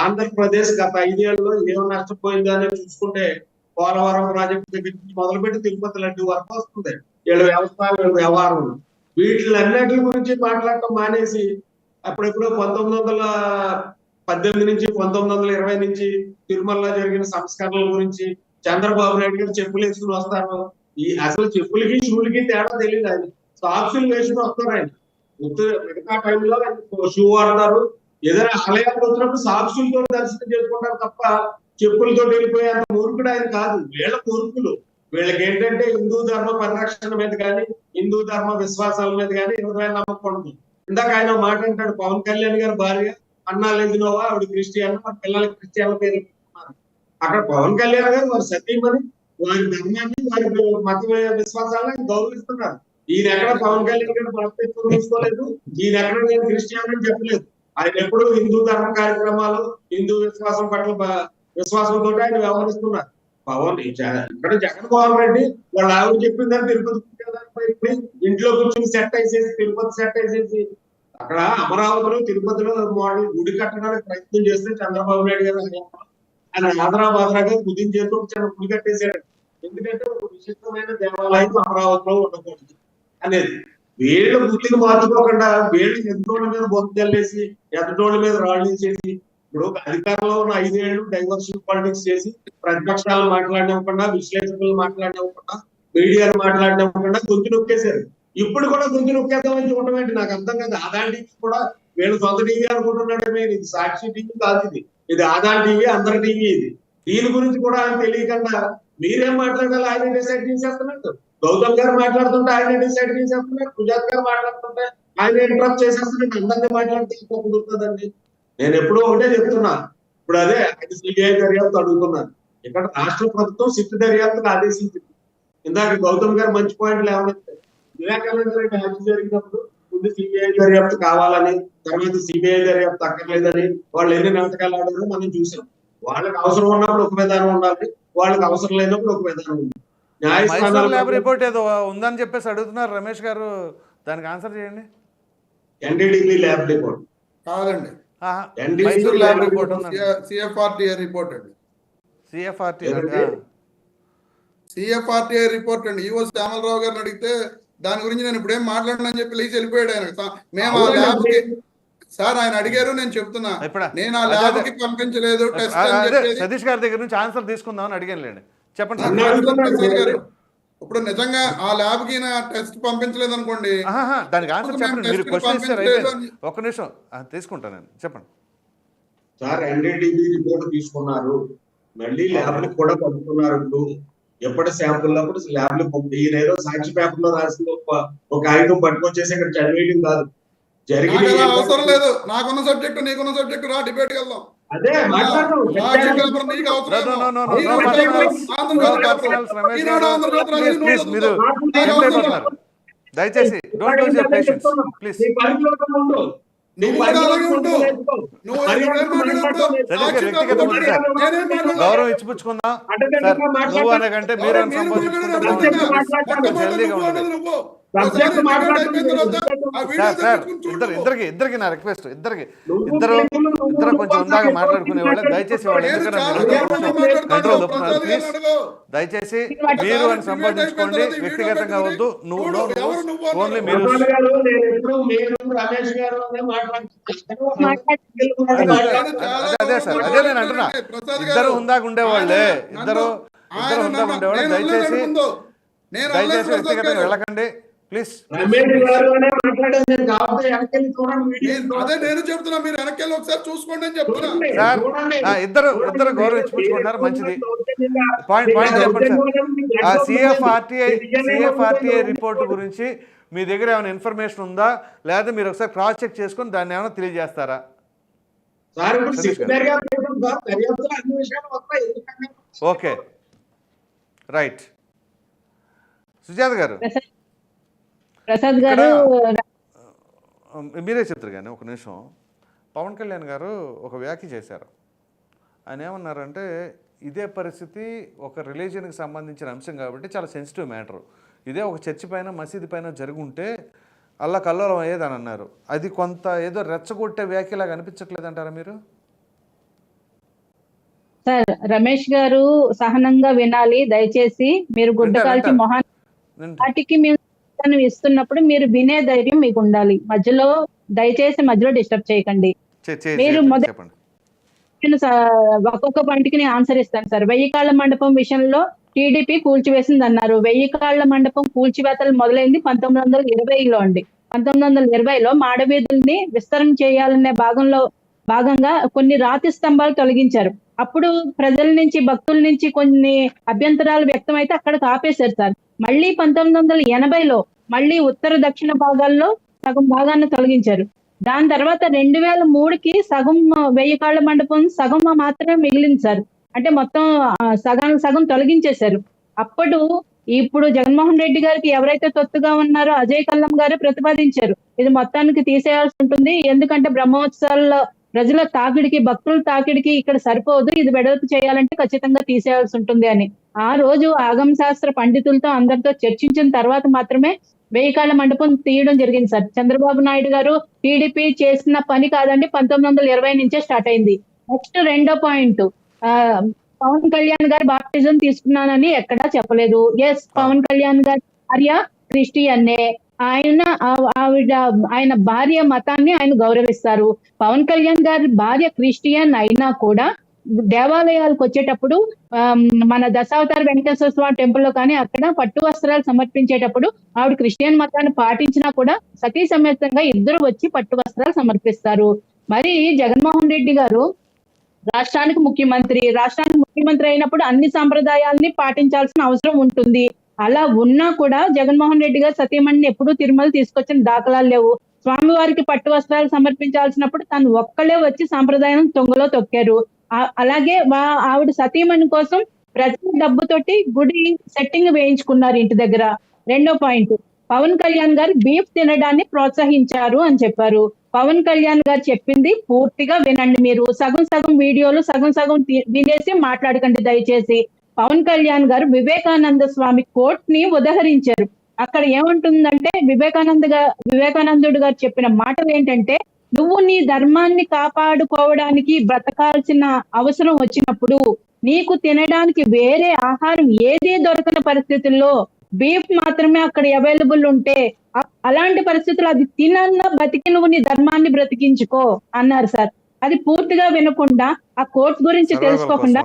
Speaker 6: ఆంధ్రప్రదేశ్ గత 5 ఏళ్లలో ఏం నష్టపోయిందో అనేది చూసుకుంటే పోలవరం ప్రాజెక్టు దగ్గర నుంచి మొదలుపెట్టి తిరుపతి లడ్డు వరకు వస్తుంది. వీళ్ళ వ్యవహారం వీటిలన్నిటి గురించి మాట్లాడటం మానేసి అప్పుడెప్పుడో 1918 నుంచి 1920 నుంచి తిరుమలలో జరిగిన సంస్కరణల గురించి చంద్రబాబు నాయుడు గారు చెప్పులు వేసుకుని వస్తారు. ఈ అసలు చెప్పులకి షూలకి తేడా తెలియదు. ఆయన సాక్సులు వేసుకుని వస్తారు. ఆయన మిగతా టైంలో షూ వాడతారు. ఏదైనా ఆలయాలకు వచ్చినప్పుడు సాక్షులతో దర్శనం చేసుకుంటారు తప్ప చెప్పులతో వెళ్ళిపోయేంత మూర్ఖుడు ఆయన కాదు. వీళ్ళ మూర్ఖులు. వీళ్ళకి ఏంటంటే హిందూ ధర్మ పరిరక్షణ మీద కానీ హిందూ ధర్మ విశ్వాసాల మీద కానీ ఎవరైనా నమ్మకం ఉంటుంది. ఇందాక ఆయన మాట అంటాడు, పవన్ కళ్యాణ్ గారు భార్య అన్నా లేదునోవా ఆవిడ క్రిస్టియన్, మన పిల్లలకి క్రిస్టియన్ల పేరు పెట్టుకున్నారు. అక్కడ పవన్ కళ్యాణ్ గారు వారి సతీమణి, వారి ధర్మాన్ని, వారి మత విశ్వాసాలను గౌరవిస్తున్నారు. ఈయన ఎక్కడ పవన్ కళ్యాణ్ గారు మనస్తత్వం తీసుకోలేదు. ఈయన ఎక్కడ నేను క్రిస్టియన్ అని చెప్పలేదు. ఆయన ఎప్పుడు హిందూ ధర్మ కార్యక్రమాలు, హిందూ విశ్వాసం పట్ల విశ్వాసంతో ఆయన వ్యవహరిస్తున్నారు. ఇక్కడ జగన్మోహన్ రెడ్డి వాళ్ళ ఆవిడ చెప్పిందని తిరుపతి ఇంట్లో కూర్చొని సెట్ వేసేసి తిరుపతి సెట్ వేసేసి అక్కడ అమరావతిలో తిరుపతిలో మోడల్ గుడి కట్టడానికి ప్రయత్నం చేస్తే చంద్రబాబు నాయుడు గారు ఆయన ఆదరాబాదరాగా కుదించేందుకు ఒక చిన్న గుడి కట్టేశాడు. ఎందుకంటే ఒక విశిష్టమైన దేవాలయం అమరావతిలో ఉండకూడదు అనేది. వీళ్ళు బుద్ధిని మార్చుకోకుండా వీళ్ళు ఎదుటోళ్ళ మీద బొత్తు చల్లేసి ఎదుటోళ్ళ మీద రాళ్ళు చేసి ఇప్పుడు అధికారంలో ఉన్న 5 ఏళ్ళు డైవర్షన్ పాలిటిక్స్ చేసి ప్రతిపక్షాలు మాట్లాడినవ్వకుండా, విశ్లేషకులు మాట్లాడినవ్వకుండా, మీడియాలు మాట్లాడినవ్వకుండా గొంతు నొక్కేశారు. ఇప్పుడు కూడా గొంతు నొక్కేద్దామని చూడటం ఏంటి నాకు అర్థం కాదు. ఆదాన్ టీవీ కూడా వీళ్ళు సొంత టీవీ అనుకుంటున్నాడే. ఇది సాక్షి టీవీ కాదు, ఇది ఆదాన్ టీవీ, అందరి టీవీ. ఇది దీని గురించి కూడా ఆయన తెలియకుండా మీరేం మాట్లాడాలి ఆయన డిసైడ్ చేసేస్తున్నట్టు. గౌతమ్ గారు మాట్లాడుతుంటే ఆయన డిసైడ్ చేసేస్తున్నారు, సుజాత్ గారు మాట్లాడుతుంటే ఆయన ఇంటరప్ట్ చేసేస్తున్నారు, అందరినీ మాట్లాడితే కుదురుతుందండి. నేను ఎప్పుడూ ఒకటే చెప్తున్నా, ఇప్పుడు అదే సిబిఐ దర్యాప్తు అడుగుతున్నారు, ఇక్కడ రాష్ట్ర ప్రభుత్వం సిట్ దర్యాప్తుకు ఆదేశించింది. ఇందాక గౌతమ్ గారు మంచి పాయింట్లు ఏమన్నా వివేకానంద రెడ్డి హత్య జరిగినప్పుడు ముందు సిబిఐ దర్యాప్తు కావాలని, తర్వాత సిబిఐ దర్యాప్తు అక్కర్లేదని వాళ్ళు ఎన్ని నాటకాలు ఆడారో మనం చూసాం. వాళ్ళకి అవసరం ఉన్నప్పుడు ఒక విధానం ఉండాలి, వాళ్ళకి అవసరం లేనప్పుడు ఒక విధానం ఉంది.
Speaker 1: మైసూర్ ల్యాబ్ రిపోర్ట్ ఏదో ఉందని చెప్పేసి అడుగుతున్నారు రమేష్ గారు, దానికి ఆన్సర్ చేయండి.
Speaker 6: ఎన్డీడీబీ ల్యాబ్ రిపోర్ట్
Speaker 4: కాదండి,
Speaker 1: మైసూర్ ల్యాబ్ రిపోర్ట్ ఉందండి.
Speaker 4: సిఎఫ్ఆర్టీఏ రిపోర్ట్ అండి. సిఎఫ్ఆర్టీఏ రిపోర్ట్ అండి. ఈవో శ్యామలరావు గారిని అడిగితే దాని గురించి నేను ఇప్పుడేం మాట్లాడనని చెప్పి లేచి వెళ్ళిపోయాడు ఆయన. మేము ఆ ల్యాబ్ కి సార్ ఆయన అడిగారు, నేను చెప్తున్నా, నేను ఆ ల్యాబ్ కి పంపించలేదు టెస్ట్ అని చెప్పేది.
Speaker 1: సతీష్ గారి దగ్గర నుంచి ఆన్సర్ తీసుకుందామని అడిగాను లేండి, చెప్పండి.
Speaker 4: ఇప్పుడు నిజంగా ఆ ల్యాబ్ కి టెస్ట్ పంపించలేదు అనుకోండి,
Speaker 1: దానికి ఆన్సర్ చెప్పండి. మీరు క్వశ్చన్ ఇస్తారు అయితే ఒక్క నిమిషం తీసుకుంటాను నేను, చెప్పండి
Speaker 6: సార్. ఎన్డీడీబీ రిపోర్ట్ తీసుకున్నారు, మళ్ళీ ల్యాబ్ లకు కూడా పంపుతున్నారు. ఇప్పుడు ఎప్పటి శాంపుల్ అప్పుడు ల్యాబ్ లు పంపి ఈయనేదో సాక్షి పేపర్ లో రాసిన ఒక ఆయుధం పట్టుకొచ్చేసి ఇక్కడ చదివేయడం కాదు. జరిగింది
Speaker 4: అవసరం లేదు, నాకున్న సబ్జెక్ట్ నీకున్న సబ్జెక్ట్ రా డిబేట్ వెళ్దాం.
Speaker 6: అదే మాట్లాడదాం.
Speaker 1: దయచేసి don't lose your patience please. గౌరవం ఇచ్చిపుచ్చుకుందాం సార్. నువ్వు అనకంటే మీరు అని ఇద్దరికి నా రిక్వెస్ట్, ఇద్దరు కొంచెం ఉందాక మాట్లాడుకునే వాళ్ళు దయచేసి వాళ్ళు కంట్రోల్ తప్పుతున్నారు ప్లీజ్. దయచేసి మీరు అని సంబోధించుకోండి, వ్యక్తిగతంగా వద్దు. నువ్వు ఓన్లీ మీరు అదే సార్, అదే నేను అంటున్నా. ఇద్దరు ఉందాక ఉండేవాళ్ళే, ఇద్దరు ఉందాక ఉండేవాళ్ళు. దయచేసి వ్యక్తిగతంగా వెళ్ళకండి ప్లీజ్.
Speaker 4: అదే నేను చెప్తున్నా, మీరు వెనక్కి ఒకసారి చూసుకోండి అని చెప్తున్నా
Speaker 1: సార్. ఇద్దరు గౌరవం ఇచ్చిపుచ్చుకుంటున్నారు, మంచిది. పాయింట్ చెప్పండి సార్. సిఎఫ్ఆర్టీఐ రిపోర్ట్ గురించి మీ దగ్గర ఏమైనా ఇన్ఫర్మేషన్ ఉందా, లేదా మీరు ఒకసారి క్రాస్ చెక్ చేసుకుని దాన్ని ఏమైనా తెలియజేస్తారా? Okay right. సుజాత గారు,
Speaker 3: ప్రసాద్ గారు
Speaker 1: మీరే చెప్తారు కానీ ఒక నిమిషం. పవన్ కళ్యాణ్ గారు ఒక వ్యాఖ్య చేశారు. ఆయన ఏమన్నారంటే, ఇదే పరిస్థితి ఒక రిలీజియన్కి సంబంధించిన అంశం కాబట్టి చాలా సెన్సిటివ్ మ్యాటర్, ఇదే ఒక చర్చి పైన మసీదు పైన జరుగుంటే అల్లా కల్లోలం అయ్యేదని అన్నారు. అది కొంత ఏదో రెచ్చగొట్టే వ్యాఖ్యలాగా అనిపించట్లేదంటారా మీరు?
Speaker 3: సార్ రమేష్ గారు సహనంగా వినాలి దయచేసి. మీరు గుడ్డ కాల్చి వాటికి మేము ఇస్తున్నప్పుడు మీరు వినే ధైర్యం మీకు ఉండాలి. దయచేసి మధ్యలో డిస్టర్బ్ చేయకండి. మీరు నేను ఒక్కొక్క పాయింట్కి నేను ఆన్సర్ ఇస్తాను సార్. 1000 కాళ్ల మండపం విషయంలో టీడీపీ కూల్చివేసింది అన్నారు. 1000 కాళ్ల మండపం కూల్చివేతలు మొదలైంది 1920లో అండి. 1920లో మాడవీధుల్ని విస్తరణ చేయాలనే భాగంగా కొన్ని రాతి స్తంభాలు తొలగించారు. అప్పుడు ప్రజల నుంచి, భక్తుల నుంచి కొన్ని అభ్యంతరాలు వ్యక్తమైతే అక్కడికి ఆపేశారు సార్. మళ్ళీ 1980లో మళ్ళీ ఉత్తర దక్షిణ భాగాల్లో సగం భాగాన్ని తొలగించారు. దాని తర్వాత 2003కి సగం 1000 కాళ్ల మండపం సగం మాత్రమే మిగిలింది సార్. అంటే మొత్తం సగం తొలగించేశారు. ఇప్పుడు జగన్మోహన్ రెడ్డి గారికి ఎవరైతే తొత్తుగా ఉన్నారో అజయ్ కల్లం గారు ప్రతిపాదించారు, ఇది మొత్తానికి తీసేయాల్సి ఉంటుంది, ఎందుకంటే బ్రహ్మోత్సవాల్లో ప్రజల తాకిడికి, భక్తుల తాకిడికి ఇక్కడ సరిపోదు, ఇది వెడల్పు చేయాలంటే ఖచ్చితంగా తీసేయాల్సి ఉంటుంది అని. ఆ రోజు ఆగమ శాస్త్ర పండితులతో అందరితో చర్చించిన తర్వాత మాత్రమే 1000 కాళ్ల మండపం తీయడం జరిగింది సార్. చంద్రబాబు నాయుడు గారు టీడీపీ చేసిన పని కాదండి, 1920 నుంచే స్టార్ట్ అయింది. నెక్స్ట్ రెండో పాయింట్, పవన్ కళ్యాణ్ గారు బాప్టిజం తీసుకున్నానని ఎక్కడా చెప్పలేదు. ఎస్, పవన్ కళ్యాణ్ గారి భార్య క్రిస్టియన్నే. ఆయన భార్య మతాన్ని ఆయన గౌరవిస్తారు. పవన్ కళ్యాణ్ గారి భార్య క్రిస్టియన్ అయినా కూడా దేవాలయాలకు వచ్చేటప్పుడు మన దశావతార వెంకటేశ్వర స్వామి టెంపుల్ లో కానీ అక్కడ పట్టు వస్త్రాలు సమర్పించేటప్పుడు ఆవిడ క్రిస్టియన్ మతాన్ని పాటించినా కూడా సతీ సమేతంగా ఇద్దరు వచ్చి పట్టు వస్త్రాలు సమర్పిస్తారు. మరి జగన్మోహన్ రెడ్డి గారు రాష్ట్రానికి ముఖ్యమంత్రి అయినప్పుడు అన్ని సంప్రదాయాల్ని పాటించాల్సిన అవసరం ఉంటుంది. అలా ఉన్నా కూడా జగన్మోహన్ రెడ్డి గారు సతీమణిని ఎప్పుడూ తిరుమల తీసుకొచ్చిన దాఖలాలు లేవు. స్వామివారికి పట్టు వస్త్రాలు సమర్పించాల్సినప్పుడు తను ఒక్కళ్ళే వచ్చి సాంప్రదాయం తొంగలో తొక్కారు. అలాగే ఆవిడ సతీమణి కోసం ప్రజల డబ్బుతోటి గుడి సెట్టింగ్ వేయించుకున్నారు ఇంటి దగ్గర. రెండో పాయింట్, పవన్ కళ్యాణ్ గారు బీఫ్ తినడాన్ని ప్రోత్సహించారు అని చెప్పారు. పవన్ కళ్యాణ్ గారు చెప్పింది పూర్తిగా వినండి. మీరు సగం సగం వీడియోలు సగం సగం వినేసి మాట్లాడకండి దయచేసి. పవన్ కళ్యాణ్ గారు వివేకానంద స్వామి కోట్ ని ఉదహరించారు. అక్కడ ఏముంటుందంటే వివేకానందుడు గారు చెప్పిన మాటలు ఏంటంటే, నువ్వు నీ ధర్మాన్ని కాపాడుకోవడానికి బ్రతకాల్సిన అవసరం వచ్చినప్పుడు నీకు తినడానికి వేరే ఆహారం ఏదీ దొరకని పరిస్థితుల్లో బీఫ్ మాత్రమే అక్కడ అవైలబుల్ ఉంటే అలాంటి పరిస్థితులు అది తినన్నా బతికి నువ్వు నీ ధర్మాన్ని బ్రతికించుకో అన్నారు సార్. అది పూర్తిగా వినకుండా ఆ కోర్టు గురించి తెలుసుకోకుండా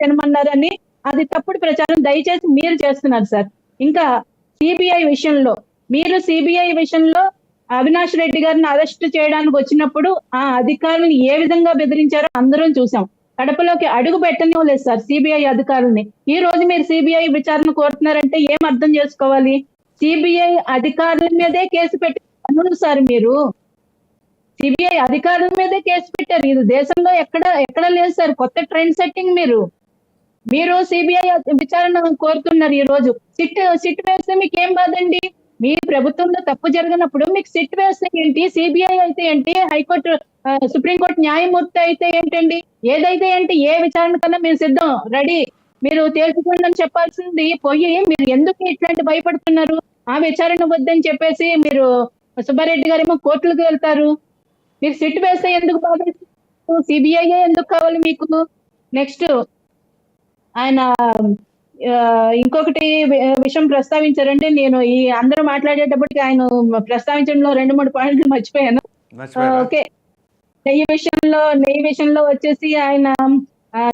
Speaker 3: తినమన్నారని అది తప్పుడు ప్రచారం దయచేసి మీరు చేస్తున్నారు సార్. ఇంకా సిబిఐ విషయంలో అవినాష్ రెడ్డి గారిని అరెస్ట్ చేయడానికి వచ్చినప్పుడు ఆ అధికారులను ఏ విధంగా బెదిరించారో అందరం చూసాం. కడపలోకి అడుగు పెట్టనివ్వలేదు సార్ సిబిఐ అధికారుల్ని. ఈ రోజు మీరు సిబిఐ విచారణ కోరుతున్నారంటే ఏం అర్థం చేసుకోవాలి? సిబిఐ అధికారుల మీదే కేసు పెట్టారు సార్. మీరు సిబిఐ అధికారుల మీదే కేసు పెట్టారు. ఇది దేశంలో ఎక్కడ లేదు సార్. కొత్త ట్రెండ్ సెట్టింగ్. మీరు సిబిఐ విచారణ కోరుతున్నారు. ఈ రోజు సిట్ వేస్తే మీకు ఏం బాధండి? మీ ప్రభుత్వంలో తప్పు జరిగినప్పుడు మీకు సిట్ వేస్తే ఏంటి, సిబిఐ అయితే ఏంటి, హైకోర్టు సుప్రీంకోర్టు న్యాయమూర్తి అయితే ఏంటండి, ఏదైతే ఏంటి, ఏ విచారణ కన్నా మేము సిద్ధం, రెడీ, మీరు తేల్చుకోండి అని చెప్పాల్సింది పోయి మీరు ఎందుకు ఇట్లాంటి భయపడుతున్నారు? ఆ విచారణ వద్దని చెప్పేసి మీరు సుబ్బారెడ్డి గారేమో కోర్టులకు వెళ్తారు. మీరు సిట్ వేస్తే ఎందుకు బాధ? సిబిఐ ఎందుకు కావాలి మీకు? నెక్స్ట్ ఆయన ఇంకొకటి విషయం ప్రస్తావించారంటే, నేను ఈ అందరూ మాట్లాడేటప్పటికి ఆయన ప్రస్తావించడంలో 2-3 పాయింట్లు మర్చిపోయాను. ఓకే, నెయ్యి విషయంలో వచ్చేసి ఆయన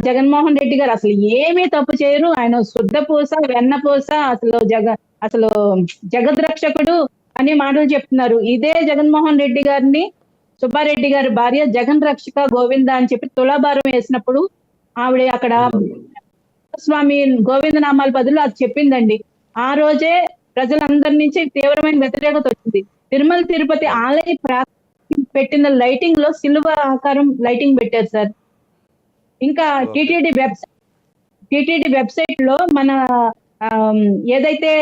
Speaker 3: జగన్మోహన్ రెడ్డి గారు అసలు ఏమీ తప్పు చేయరు. ఆయన శుద్ధ పూస వెన్న పూస, అసలు జగద్రక్షకుడు అనే మాటలు చెప్తున్నారు. ఇదే జగన్మోహన్ రెడ్డి గారిని సుబ్బారెడ్డి గారి భార్య జగన్ రక్షక గోవింద అని చెప్పి తులాభారం వేసినప్పుడు ఆవిడ అక్కడ స్వామి గోవింద నామాల బదులు అది చెప్పిందండి. ఆ రోజే ప్రజలందరి నుంచి తీవ్రమైన వ్యతిరేకత వచ్చింది. తిరుమల తిరుపతి ఆలయ పెట్టిన లైటింగ్ లో సిలువ ఆకారం లైటింగ్ పెట్టారు సార్. ఇంకా టిటిడి వెబ్సైట్ లో మన ఏదైతే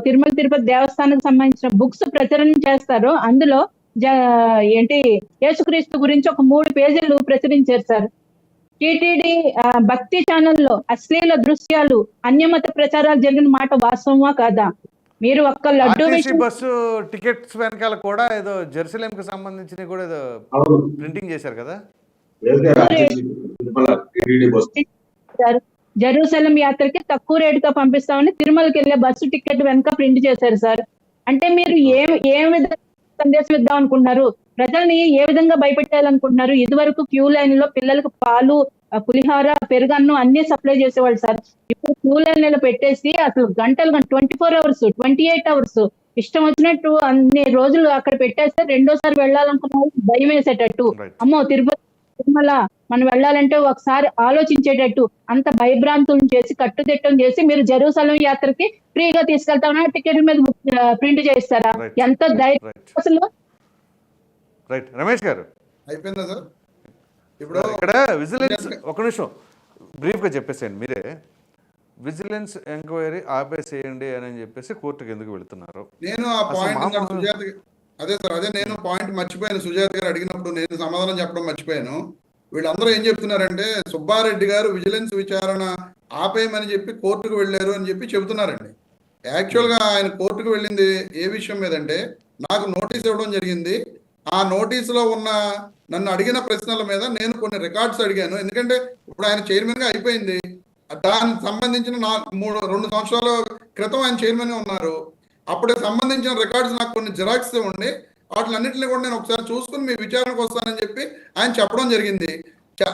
Speaker 3: తిరుమల తిరుపతి దేవస్థానానికి సంబంధించిన బుక్స్ ప్రచురణ చేస్తారో అందులో యేసుక్రీస్తు గురించి ఒక 3 పేజీలు ప్రచురించారు సార్. టిటిడి భక్తి ఛానల్లో అశ్లీల దృశ్యాలు, అన్యమత ప్రచారాలు జరిగిన మాట వాస్తవమా కాదా? మీరు ఒక్క లడ్డు
Speaker 1: బస్సు టికెట్స్ వెనకాల కూడా ఏదో జెరూసలేంకి సంబంధించిన కూడా ఏదో ప్రింటింగ్ చేశారు కదా.
Speaker 3: జెరూసలేం యాత్రకి తక్కువ రేటుగా పంపిస్తామని తిరుమలకి వెళ్ళే బస్సు టికెట్ వెనక ప్రింట్ చేశారు సార్. అంటే మీరు ఏ విధంగా సందేశం ఇద్దాం అనుకుంటున్నారు? ప్రజల్ని ఏ విధంగా భయపెట్టాలనుకుంటున్నారు? ఇదివరకు క్యూ లైన్ లో పిల్లలకు పాలు, పులిహార, పెరుగన్నం అన్ని సప్లై చేసేవాళ్ళు సార్. ఇప్పుడు క్యూ లైన్ లో పెట్టేసి అసలు గంటలు 24 hours 28 hours ఇష్టం వచ్చినట్టు అన్ని రోజులు అక్కడ పెట్టేస్తే రెండోసారి వెళ్ళాలనుకున్న భయం వేసేటట్టు, అమ్మో తిరుమల మనం వెళ్ళాలంటే ఒకసారి ఆలోచించేటట్టు అంత భయభ్రాంతులను చేసి కట్టుదిట్టం చేసి మీరు జెరూసలేం యాత్రకి ఫ్రీగా తీసుకెళ్తామన్నా టికెట్ మీద ప్రింట్ చేస్తారా? ఎంత ధైర్యం అసలు.
Speaker 1: రైట్, రమేష్ గారు
Speaker 4: అయిపోయిందా సార్? ఇప్పుడు
Speaker 1: ఇక్కడ విజిలెన్స్ ఒక నిమిషం బ్రీఫ్గా చెప్పేసేయండి మీరే. విజిలెన్స్ ఎంక్వైరీ ఆపేసేయండి అని చెప్పేసి కోర్టుకి ఎందుకు వెళుతున్నారు?
Speaker 4: నేను ఆ పాయింట్ నేను పాయింట్ మర్చిపోయాను. సుజాత గారు అడిగినప్పుడు నేను సమాధానం చెప్పడం మర్చిపోయాను. వీళ్ళందరూ ఏం చెప్తున్నారంటే సుబ్బారెడ్డి గారు విజిలెన్స్ విచారణ ఆపేయమని చెప్పి కోర్టుకు వెళ్ళారు అని చెప్పి చెబుతున్నారండి. యాక్చువల్గా ఆయన కోర్టుకు వెళ్ళింది ఏ విషయం మీద అంటే, నాకు నోటీస్ ఇవ్వడం జరిగింది. ఆ నోటీసులో ఉన్న నన్ను అడిగిన ప్రశ్నల మీద నేను కొన్ని రికార్డ్స్ అడిగాను. ఎందుకంటే ఇప్పుడు ఆయన చైర్మన్ గా అయిపోయింది. దానికి సంబంధించిన 2 సంవత్సరాల క్రితం ఆయన చైర్మన్ గా ఉన్నారు. అప్పటికి సంబంధించిన రికార్డ్స్ నాకు కొన్ని జిరాక్స్ ఉండి వాటిలన్నింటినీ కూడా నేను ఒకసారి చూసుకుని మీ విచారణకు వస్తానని చెప్పి ఆయన చెప్పడం జరిగింది.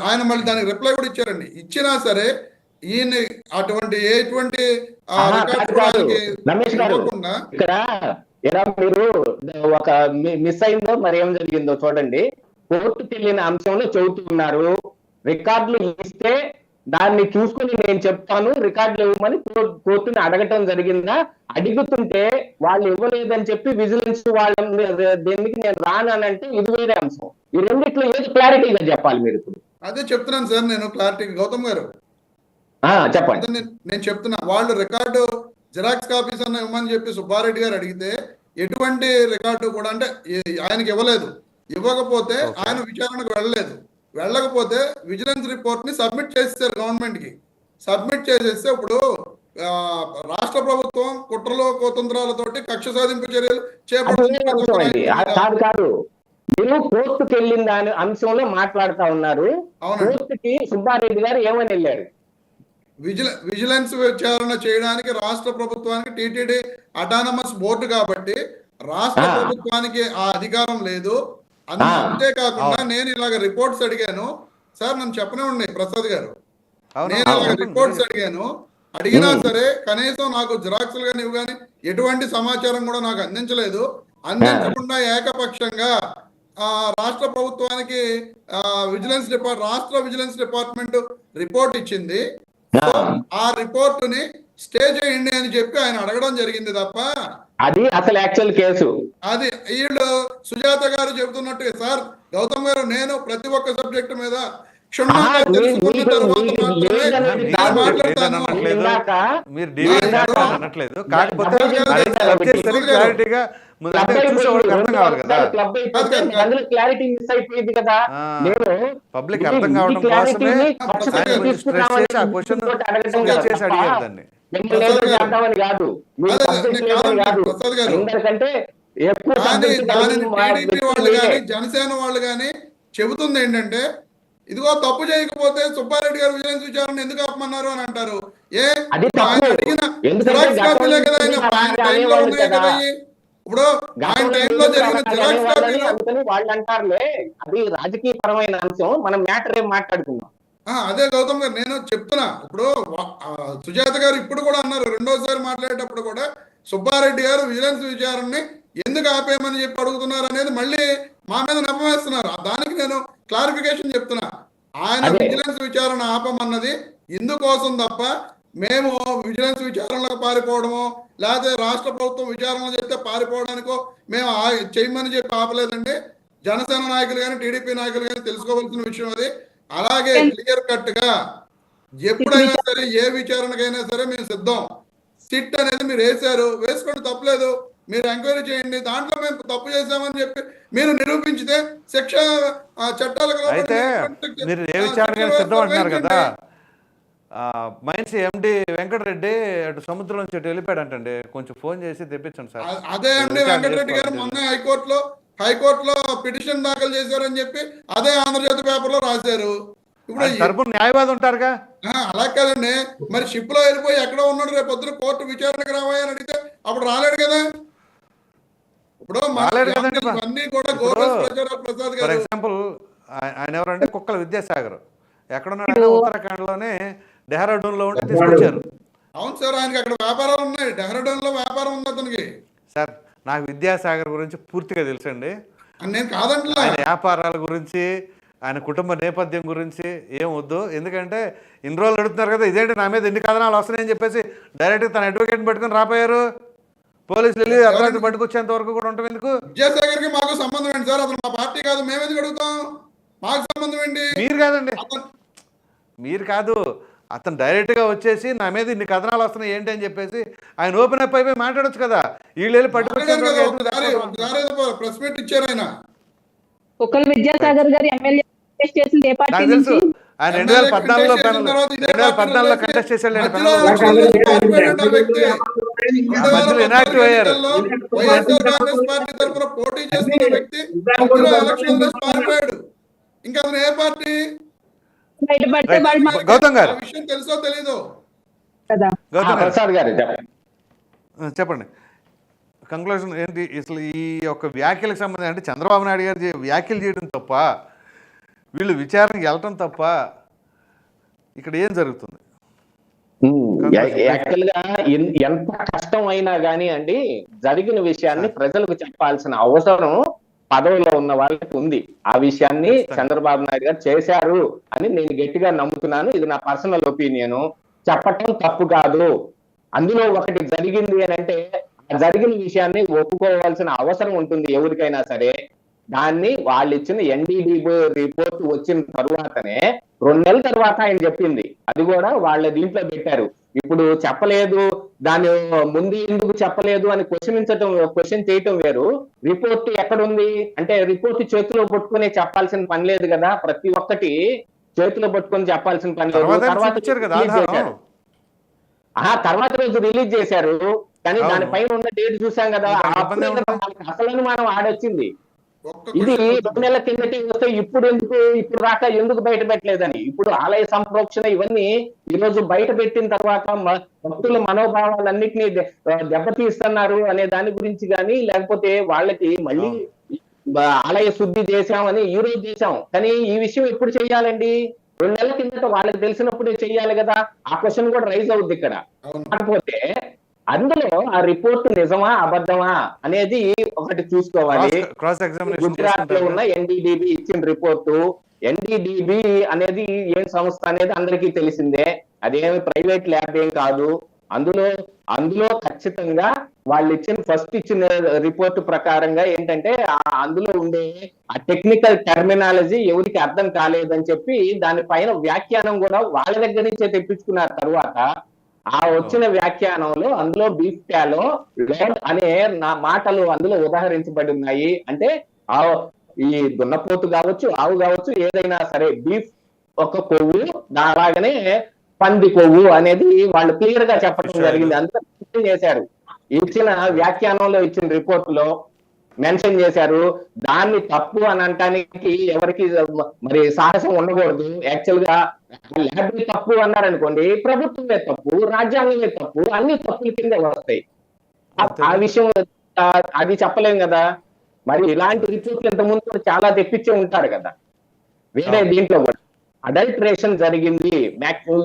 Speaker 4: ఆయన మళ్ళీ దానికి రిప్లై కూడా ఇచ్చారండి. ఇచ్చినా సరే ఈయన ఎటువంటి
Speaker 5: మీరు ఒక మిస్ అయిందో మరి ఏం జరిగిందో చూడండి. కోర్టుకి వెళ్ళిన అంశంలో చెబుతున్నారు, రికార్డులు ఇస్తే దాన్ని చూసుకుని నేను చెప్తాను రికార్డులు ఇవ్వమని కోర్టుని అడగటం జరిగిందా? అడుగుతుంటే వాళ్ళు ఇవ్వలేదని చెప్పి విజిలెన్స్ వాళ్ళ దీనికి నేను రానంటే ఇది వేరే అంశం. ఈ రెండిట్లో ఏది క్లారిటీగా చెప్పాలి మీరు ఇప్పుడు?
Speaker 4: అదే చెప్తున్నాను సార్ నేను క్లారిటీ. గౌతమ్ గారు
Speaker 5: చెప్పండి.
Speaker 4: నేను చెప్తున్నా, వాళ్ళు రికార్డు జిరాక్స్ కాపీస్ అన్న ఇవ్వమని చెప్పి సుబ్బారెడ్డి గారు అడిగితే ఎటువంటి రికార్డు కూడా అంటే ఆయనకి ఇవ్వలేదు. ఇవ్వకపోతే ఆయన విచారణకు వెళ్ళకపోతే విజిలెన్స్ రిపోర్ట్ ని సబ్మిట్ చేసేసారు గవర్నమెంట్ కి. సబ్మిట్ చేసేస్తే ఇప్పుడు రాష్ట్ర ప్రభుత్వం కుట్రలో కుతంత్రాలతోటి కక్ష సాధింపు చర్యలు
Speaker 5: కాదు, మీరు కోర్టుకు వెళ్ళిన దాని అంశంలో మాట్లాడుతా ఉన్నారు. కోర్టుకి సుబ్బారెడ్డి గారు ఏమని వెళ్ళారు?
Speaker 4: విజిలెన్స్ విచారణ చేయడానికి రాష్ట్ర ప్రభుత్వానికి టీటీడీ అటానమస్ బోర్డు కాబట్టి రాష్ట్ర ప్రభుత్వానికి ఆ అధికారం లేదు. అంతేకాకుండా నేను ఇలాగ రిపోర్ట్స్ అడిగాను సార్, నన్ను చెప్పనివ్వండి ప్రసాద్ గారు, నేను ఇలాగ రిపోర్ట్స్ అడిగినా సరే కనీసం నాకు జిరాక్స్లు కానీ ఇవి కానీ ఎటువంటి సమాచారం కూడా నాకు అందించకుండా ఏకపక్షంగా రాష్ట్ర ప్రభుత్వానికి రాష్ట్ర విజిలెన్స్ డిపార్ట్మెంట్ రిపోర్ట్ ఇచ్చింది. ఆ రిపోర్ట్ ని స్టే చేయండి అని చెప్పి ఆయన అడగడం జరిగింది తప్ప
Speaker 5: అది అసలు యాక్చువల్ కేసు.
Speaker 4: అది వీళ్ళు సుజాత గారు చెబుతున్నట్టు సార్, గౌతమ్ గారు నేను ప్రతి ఒక్క సబ్జెక్టు మీద క్షుణ్ణంగా తెలుసుకున్న తర్వాత
Speaker 5: క్లారిటీ మిస్ అయిపోయింది కదా.
Speaker 1: పబ్లిక్ అర్థం కావడం కోసమే
Speaker 5: చేద్దామని కాదు, ఎందుకంటే
Speaker 4: జనసేన వాళ్ళు కానీ చెబుతుంది ఏంటంటే ఇదిగో తప్పు చేయకపోతే సుబ్బారెడ్డి గారు విజిలెన్స్ విచారణ ఎందుకు ఆపమన్నారు అని అంటారు. ఆయన అడిగిన జిరాక్స్ కాపీలే కదా, ఆయన టైంలో ఉన్నాయి కదా. ఇప్పుడు ఆయన టైంలో జరిగిన జిరాక్స్ కాపీలు
Speaker 5: వాళ్ళు అంటారులే, అది రాజకీయ పరమైన అంశం, మనం మ్యాటర్ ఏం మాట్లాడుకున్నాం.
Speaker 4: అదే గౌతమ్ గారు నేను చెప్తున్నా. ఇప్పుడు సుజాత గారు ఇప్పుడు కూడా అన్నారు, రెండోసారి మాట్లాడేటప్పుడు కూడా సుబ్బారెడ్డి గారు విజిలెన్స్ విచారణని ఎందుకు ఆపేయమని చెప్పి అడుగుతున్నారు అనేది మళ్ళీ మా మీద నెపవేస్తున్నారు. దానికి నేను క్లారిఫికేషన్ చెప్తున్నా. ఆయన విజిలెన్స్ విచారణ ఆపమన్నది ఇందుకోసం తప్ప మేము విజిలెన్స్ విచారణలకు పారిపోవడమో లేకపోతే రాష్ట్ర ప్రభుత్వం విచారణలు చేస్తే పారిపోవడానికో మేము చేయమని చెప్పి ఆపలేదండి. జనసేన నాయకులు కానీ టీడీపీ నాయకులు కానీ తెలుసుకోవాల్సిన విషయం అది. అలాగే క్లియర్ కట్ గా ఎప్పుడైనా సరే ఏ విచారణకైనా సరే మేము సిద్ధం. సిట్ అనేది మీరు వేసుకోండి, తప్పలేదు, మీరు ఎంక్వైరీ చేయండి. దాంట్లో మేము తప్పు చేశామని చెప్పి మీరు నిరూపించితే శిక్ష చట్టాలకు
Speaker 1: అయితే మీరు ఏ విచారణకైనా సిద్ధం అంటున్నారు కదా. మైన్స్ ఎండి వెంకటరెడ్డి అటు సముద్రం నుంచి అటు వెళ్ళిపోయాడంటండి, కొంచెం ఫోన్ చేసి తెప్పించండి సార్.
Speaker 4: అదే అండి, వెంకటరెడ్డి గారు మొన్న హైకోర్టులో పిటిషన్ దాఖలు చేశారని చెప్పి అదే ఆంధ్రజ్యోతి పేపర్ లో రాశారు. ఇప్పుడు
Speaker 1: తరపున న్యాయవాది ఉంటారుగా.
Speaker 4: అలా కాదండి, మరి షిప్ లో వెళ్ళిపోయి ఎక్కడో ఉన్నాడు, రేపు పొద్దున కోర్టు విచారణకు రావాలని అడిగితే అప్పుడు రాలేడు కదా. ఇప్పుడు అన్ని కూడా ప్రసాద్ గారు.
Speaker 1: ఫర్ ఎగ్జాంపుల్ ఆయన ఎవరంటే కుక్కల విద్యాసాగర్ ఎక్కడున్నాడు, ఉత్తరాఖండ్ లోనే డెహ్రాడూన్ లో ఉంటే తీసుకొచ్చారు.
Speaker 4: అవును సార్, ఆయనకి అక్కడ వ్యాపారాలు ఉన్నాయి, డెహ్రాడూన్ లో వ్యాపారం ఉంది అతనికి.
Speaker 1: సార్ నాకు విద్యాసాగర్ గురించి పూర్తిగా తెలుసండి.
Speaker 4: నేను కాదంటే
Speaker 1: ఆయన వ్యాపారాల గురించి ఆయన కుటుంబ నేపథ్యం గురించి ఏం వద్దు. ఎందుకంటే ఇన్ని రోజులు అడుగుతున్నారు కదా, ఇదేంటి నా మీద ఎన్ని కథనాలు వస్తున్నాయని చెప్పేసి డైరెక్ట్గా తన అడ్వకేట్ని పట్టుకుని రాపోయారు. పోలీసులు వెళ్ళి అర్ధరాత్రి పట్టుకొచ్చేంత వరకు కూడా ఉంటాం ఎందుకు?
Speaker 4: విద్యాసాగర్కి మాకు సంబంధం ఏంటి సార్? అతను మా పార్టీ కాదు, మేము ఎందుకు అడుగుతాం? మాకు సంబంధం ఏంటి?
Speaker 1: మీరు కాదండి, మీరు కాదు, అతను డైరెక్ట్గా వచ్చేసి నా మీద ఇన్ని కథనాలు వస్తున్నాయి ఏంటి అని చెప్పేసి ఆయన ఓపెన్ అప్ అయిపోయి మాట్లాడొచ్చు కదా. వీళ్ళు వెళ్ళి పట్టుకొచ్చారు.
Speaker 4: ప్రెస్ మీట్ ఇచ్చారు ఆయన.
Speaker 3: కుక్కల విద్యాసాగర్ గారు ఎమ్మెల్యే చేసింది ఏ పార్టీ నుంచి?
Speaker 1: ఆయన 2014లో కంటెస్ట్ చేశాడు. ఇనాక్టివ్ అయ్యారు.
Speaker 4: పోటీ చేస్తున్న వ్యక్తి ఇంకా అతను ఏ పార్టీ?
Speaker 1: గౌతమ్ గారు
Speaker 4: విషయం తెలుసో తెలీదు.
Speaker 1: చెప్పండి, కంక్లూజన్ ఏంటి అసలు ఈ యొక్క వ్యాఖ్యలకు సంబంధించి? అంటే చంద్రబాబు నాయుడు గారు వ్యాఖ్యలు చేయడం తప్ప, వీళ్ళు విచారణకి వెళ్ళటం తప్ప ఇక్కడ ఏం జరుగుతుంది?
Speaker 5: యాక్చువల్ గా ఎంత కష్టం అయినా కానీ అండి, జరిగిన విషయాన్ని ప్రజలకు చెప్పాల్సిన అవసరం పదవిలో ఉన్న వాళ్ళకి ఉంది. ఆ విషయాన్ని చంద్రబాబు నాయుడు గారు చేశారు అని నేను గట్టిగా నమ్ముతున్నాను. ఇది నా పర్సనల్ ఒపీనియన్. చెప్పటం తప్పు కాదు. అందులో ఒకటి జరిగింది అని అంటే ఆ జరిగిన విషయాన్ని ఒప్పుకోవాల్సిన అవసరం ఉంటుంది ఎవరికైనా సరే. దాన్ని వాళ్ళు ఇచ్చిన ఎన్డీడీబీ రిపోర్ట్ వచ్చిన తర్వాతనే 2 నెలల తర్వాత ఆయన చెప్పింది. అది కూడా వాళ్ళ దీంట్లో పెట్టారు. ఇప్పుడు చెప్పలేదు, దాని ముందు ఎందుకు చెప్పలేదు అని క్వశ్చన్ చేయటం వేరు. రిపోర్ట్ ఎక్కడుంది అంటే రిపోర్ట్ చేతిలో పట్టుకుని చెప్పాల్సిన పని లేదు కదా. ప్రతి ఒక్కటి చేతిలో పట్టుకొని చెప్పాల్సిన పని లేదు. తర్వాత రోజు రిలీజ్ చేశారు. కానీ దానిపైన ఉన్న డేట్ చూసాం కదా, అసలు మనం ఆడొచ్చింది. ఇది 2 నెలల కిందటి వస్తే ఇప్పుడు రాక ఎందుకు బయట పెట్టలేదని. ఇప్పుడు ఆలయ సంప్రోక్షణ ఇవన్నీ ఈ రోజు బయట పెట్టిన తర్వాత భక్తుల మనోభావాలన్నింటినీ దెబ్బతీస్తున్నారు అనే దాని గురించి కానీ, లేకపోతే వాళ్ళకి మళ్ళీ ఆలయ శుద్ధి చేశామని ఈ రోజు చేశాం. కానీ ఈ విషయం ఎప్పుడు చెయ్యాలండి? 2 నెలల కిందట వాళ్ళకి తెలిసినప్పుడే చెయ్యాలి కదా. ఆ క్వశ్చన్ కూడా రైజ్ అవుద్ది ఇక్కడ. కాకపోతే అందులో ఆ రిపోర్ట్ నిజమా అబద్ధమా అనేది ఒకటి చూసుకోవాలి. గుజరాత్ లో ఉన్న ఎన్డీడీబీ ఇచ్చిన రిపోర్టు, ఎన్డీడీబీ అనేది ఏం సంస్థ అనేది అందరికీ తెలిసిందే. అదేమి ప్రైవేట్ ల్యాబ్ ఏం కాదు. అందులో ఖచ్చితంగా వాళ్ళు ఫస్ట్ ఇచ్చిన రిపోర్ట్ ప్రకారంగా ఏంటంటే అందులో ఉండే ఆ టెక్నికల్ టెర్మినాలజీ ఎవరికి అర్థం కాలేదని చెప్పి దానిపైన వ్యాఖ్యానం కూడా వాళ్ళ దగ్గర నుంచే తెప్పించుకున్నారు. తర్వాత ఆ వచ్చిన వ్యాఖ్యానంలో అందులో బీఫ్ టాలో లోడ్ అనే మాటలు అందులో ఉదాహరించబడి ఉన్నాయి. అంటే ఈ దున్నపోతు కావచ్చు, ఆవు కావచ్చు, ఏదైనా సరే బీఫ్ ఒక కొవ్వు, అలాగనే పంది కొవ్వు అనేది వాళ్ళు క్లియర్ గా చెప్పడం జరిగింది. అందులో మెన్షన్ చేశారు. ఇచ్చిన వ్యాఖ్యానంలో ఇచ్చిన రిపోర్ట్ లో మెన్షన్ చేశారు. దాన్ని తప్పు అని అనటానికి ఎవరికి మరి సాహసం ఉండకూడదు. యాక్చువల్ గా ల్యాబ్ తప్పు అన్నారనుకోండి, ప్రభుత్వమే తప్పు, రాజ్యాంగమే తప్పు, అన్ని తప్పుల కింద వస్తాయి. ఆ విషయం అది చెప్పలేం కదా. మరి ఇలాంటి రిపోర్ట్లు ఇంతకుముందు చాలా తెప్పించే ఉంటారు కదా వేరే దీంట్లో కూడా. అడల్ట్రేషన్ జరిగింది.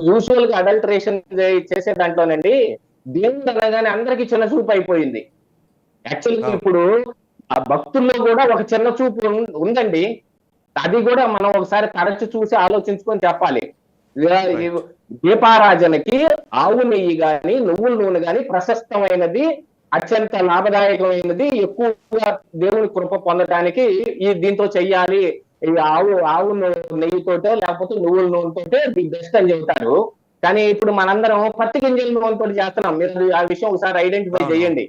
Speaker 5: యూజువల్ గా అడల్ట్రేషన్ చేసే దాంట్లోనండి దేవుడు అనగానే అందరికి చిన్న చూపు అయిపోయింది. యాక్చువల్గా ఇప్పుడు ఆ భక్తుల్లో కూడా ఒక చిన్న చూపు ఉందండి. అది కూడా మనం ఒకసారి తరచు చూసి ఆలోచించుకొని చెప్పాలి. దీపారాజనకి ఆవు నెయ్యి గాని నువ్వుల నూనె గాని ప్రశస్తమైనది, అత్యంత లాభదాయకమైనది, ఎక్కువగా దేవుని కృప పొందడానికి ఈ దీంతో చెయ్యాలి. ఈ ఆవు నెయ్యితోటో లేకపోతే నువ్వుల నూనెతోటే ది బెస్ట్ అని చెబుతారు. కానీ ఇప్పుడు మనందరం పత్తి గింజల నూనెతో చేస్తున్నాం. మీరు ఆ విషయం ఒకసారి ఐడెంటిఫై చేయండి.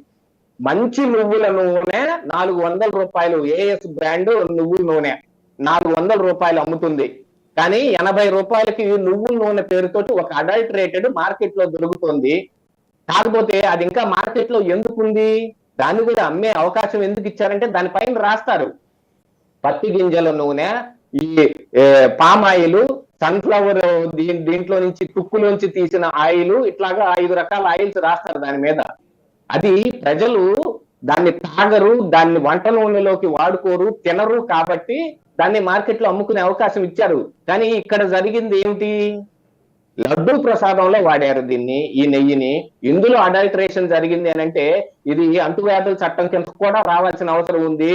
Speaker 5: మంచి నువ్వుల నూనె 400 రూపాయలు, ఏఎస్ బ్రాండ్ నువ్వుల నూనె 400 రూపాయలు అమ్ముతుంది. కానీ 80 రూపాయలకి నువ్వుల నూనె పేరుతోటి ఒక అడల్టరేటెడ్ మార్కెట్ లో దొరుకుతుంది. కాకపోతే అది ఇంకా మార్కెట్ లో ఎందుకుంది, దాన్ని కూడా అమ్మే అవకాశం ఎందుకు ఇచ్చారంటే దానిపైన రాస్తారు పత్తి గింజల నూనె, ఈ పామ్ ఆయిల్, సన్ఫ్లవర్ దీంట్లో నుంచి తుక్కులోంచి తీసిన ఆయిల్, ఇట్లాగా 5 రకాల ఆయిల్స్ రాస్తారు దాని మీద. అది ప్రజలు దాన్ని తాగరు, దాన్ని వంట నూనెలోకి వాడుకోరు, తినరు. కాబట్టి దాన్ని మార్కెట్ లో అమ్ముకునే అవకాశం ఇచ్చారు. కానీ ఇక్కడ జరిగింది ఏమిటి? లడ్డూ ప్రసాదంలో వాడారు దీన్ని, ఈ నెయ్యిని. ఇందులో అడల్టరేషన్ జరిగింది అని అంటే ఇది అంటువ్యాధుల చట్టం కింద కూడా రావాల్సిన అవసరం ఉంది.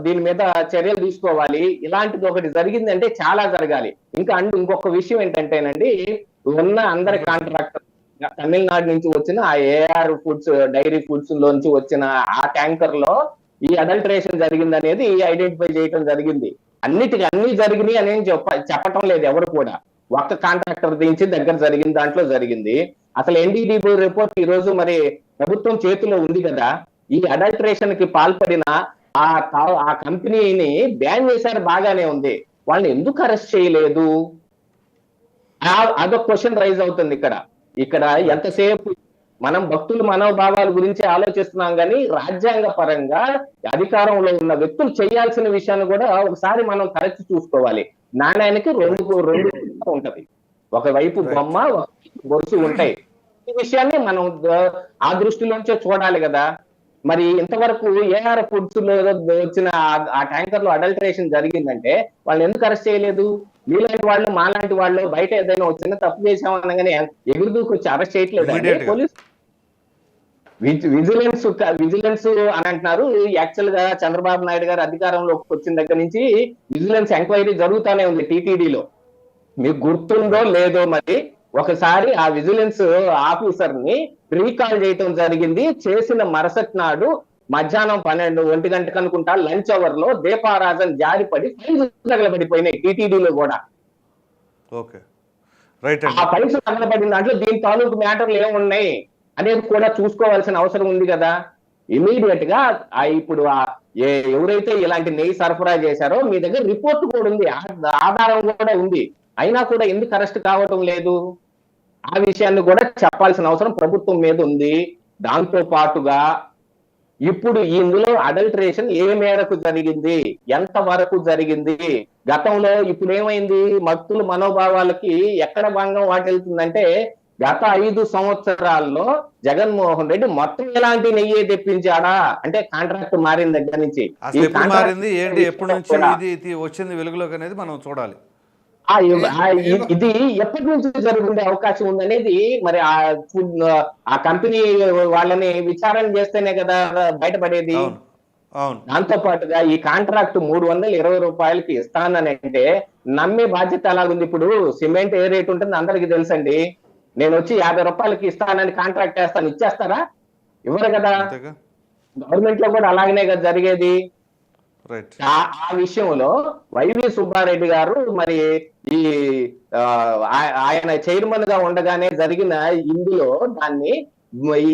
Speaker 5: దీని మీద చర్యలు తీసుకోవాలి. ఇలాంటిది ఒకటి జరిగింది అంటే చాలా జరగాలి. ఇంకొక విషయం ఏంటంటేనండి, ఉన్న అందరి కాంట్రాక్టర్ తమిళనాడు నుంచి వచ్చిన ఆ ఏఆర్ ఫుడ్స్ డైరీ ఫుడ్స్ లోంచి వచ్చిన ఆ ట్యాంకర్ లో ఈ అడల్టరేషన్ జరిగింది అనేది ఐడెంటిఫై చేయడం జరిగింది. అన్ని జరిగినాయి అని చెప్పటం లేదు ఎవరు కూడా. ఒక్క కాంట్రాక్టర్ దించి దగ్గర జరిగింది, దాంట్లో జరిగింది. అసలు ఎన్డీడీబీ రిపోర్ట్ ఈ రోజు మరి ప్రభుత్వం చేతిలో ఉంది కదా. ఈ అడల్టరేషన్ కి పాల్పడిన ఆ కంపెనీని బ్యాన్ చేశారు, బాగానే ఉంది. వాళ్ళని ఎందుకు అరెస్ట్ చేయలేదు? అదొక క్వశ్చన్ రైజ్ అవుతుంది ఇక్కడ. ఎంతసేపు మనం భక్తుల మనోభావాల గురించి ఆలోచిస్తున్నాం కానీ రాజ్యాంగ పరంగా అధికారంలో ఉన్న వ్యక్తులు చేయాల్సిన విషయాన్ని కూడా ఒకసారి మనం తరచి చూసుకోవాలి. నాణ్యానికి రెండు ఉంటది. ఒకవైపు బొమ్మ, గొలుసు ఉంటాయి. ఈ విషయాన్ని మనం ఆ దృష్టిలోంచే చూడాలి కదా. మరి ఇంతవరకు ఏఆర్ ఫుడ్స్ లో వచ్చిన ఆ ట్యాంకర్ లో అడల్టరేషన్ జరిగిందంటే వాళ్ళని ఎందుకు అరెస్ట్ చేయలేదు? మీలాంటి వాళ్ళు, మాలాంటి వాళ్ళు బయట ఏదైనా చిన్న తప్పు చేసామనగానే ఎగురు దూకొచ్చి అరెస్ట్ చేయట్లేదు. పోలీసు విజిలెన్స్ అని అంటున్నారు. యాక్చువల్ గా చంద్రబాబు నాయుడు గారు అధికారంలోకి వచ్చిన దగ్గర నుంచి విజిలెన్స్ ఎంక్వైరీ జరుగుతూనే ఉంది టీటీడీలో. మీకు గుర్తుందో లేదో మరి, ఒకసారి ఆ విజిలెన్స్ ఆఫీసర్ ని రీకాల్ చేయటం జరిగింది. చేసిన మరుసటి నాడు మధ్యాహ్నం 1 గంటకు అనుకుంటా లంచ్ అవర్ లో దీపారాజన్ జారిపడి ఫైల్స్ తగలబడిపోయినాయి టీటీడీలో కూడా.
Speaker 1: ఓకే, రైట్
Speaker 5: ఆ ఫైల్స్ తగలబడిన దాంట్లో దీని తాలూకు మ్యాటర్లు ఏమున్నాయి అనేది కూడా చూసుకోవాల్సిన అవసరం ఉంది కదా. ఇమీడియట్ గా ఇప్పుడు ఎవరైతే ఇలాంటి నెయ్యి సరఫరా చేశారో మీ దగ్గర రిపోర్ట్ కూడా ఉంది, ఆధారం కూడా ఉంది, అయినా కూడా ఎందుకు అరెస్ట్ కావటం లేదు? ఆ విషయాన్ని కూడా చెప్పాల్సిన అవసరం ప్రభుత్వం మీద ఉంది. దాంతో పాటుగా ఇప్పుడు ఇందులో అడల్టరేషన్ ఏ మేరకు జరిగింది, ఎంత వరకు జరిగింది, గతంలో ఇప్పుడు ఏమైంది, భక్తుల మనోభావాలకి ఎక్కడ భంగం వాటిల్తుందంటే గత 5 సంవత్సరాల్లో జగన్మోహన్ రెడ్డి మొత్తం ఎలాంటి నెయ్యి తెప్పించాడా అంటే కాంట్రాక్ట్ మారిన దగ్గర నుంచి
Speaker 1: అసలు ఎప్పుడు మారింది ఏంటి, ఎప్పటి నుంచి ఇది వచ్చింది వెలుగులోకి అనేది మనం చూడాలి.
Speaker 5: ఇది ఎప్పటి నుంచి జరుగుండే అవకాశం ఉందనేది మరి ఆ కంపెనీ వాళ్ళని విచారణ చేస్తేనే కదా బయటపడేది. దాంతో పాటుగా ఈ కాంట్రాక్ట్ 320 రూపాయలకి ఇస్తానని అంటే నమ్మే బాధ్యత ఎలాగుంది? ఇప్పుడు సిమెంట్ ఏ రేట్ ఉంటుంది అందరికి తెలుసండి. నేను వచ్చి 50 రూపాయలకి ఇస్తానని కాంట్రాక్ట్ చేస్తాను, ఇచ్చేస్తారా? ఇవ్వరు కదా. గవర్నమెంట్ లో కూడా అలాగనే కదా జరిగేది. ఆ విషయంలో వైవి సుబ్బారెడ్డి గారు మరి ఈ ఆయన చైర్మన్ గా ఉండగానే జరిగిన ఇందులో దాన్ని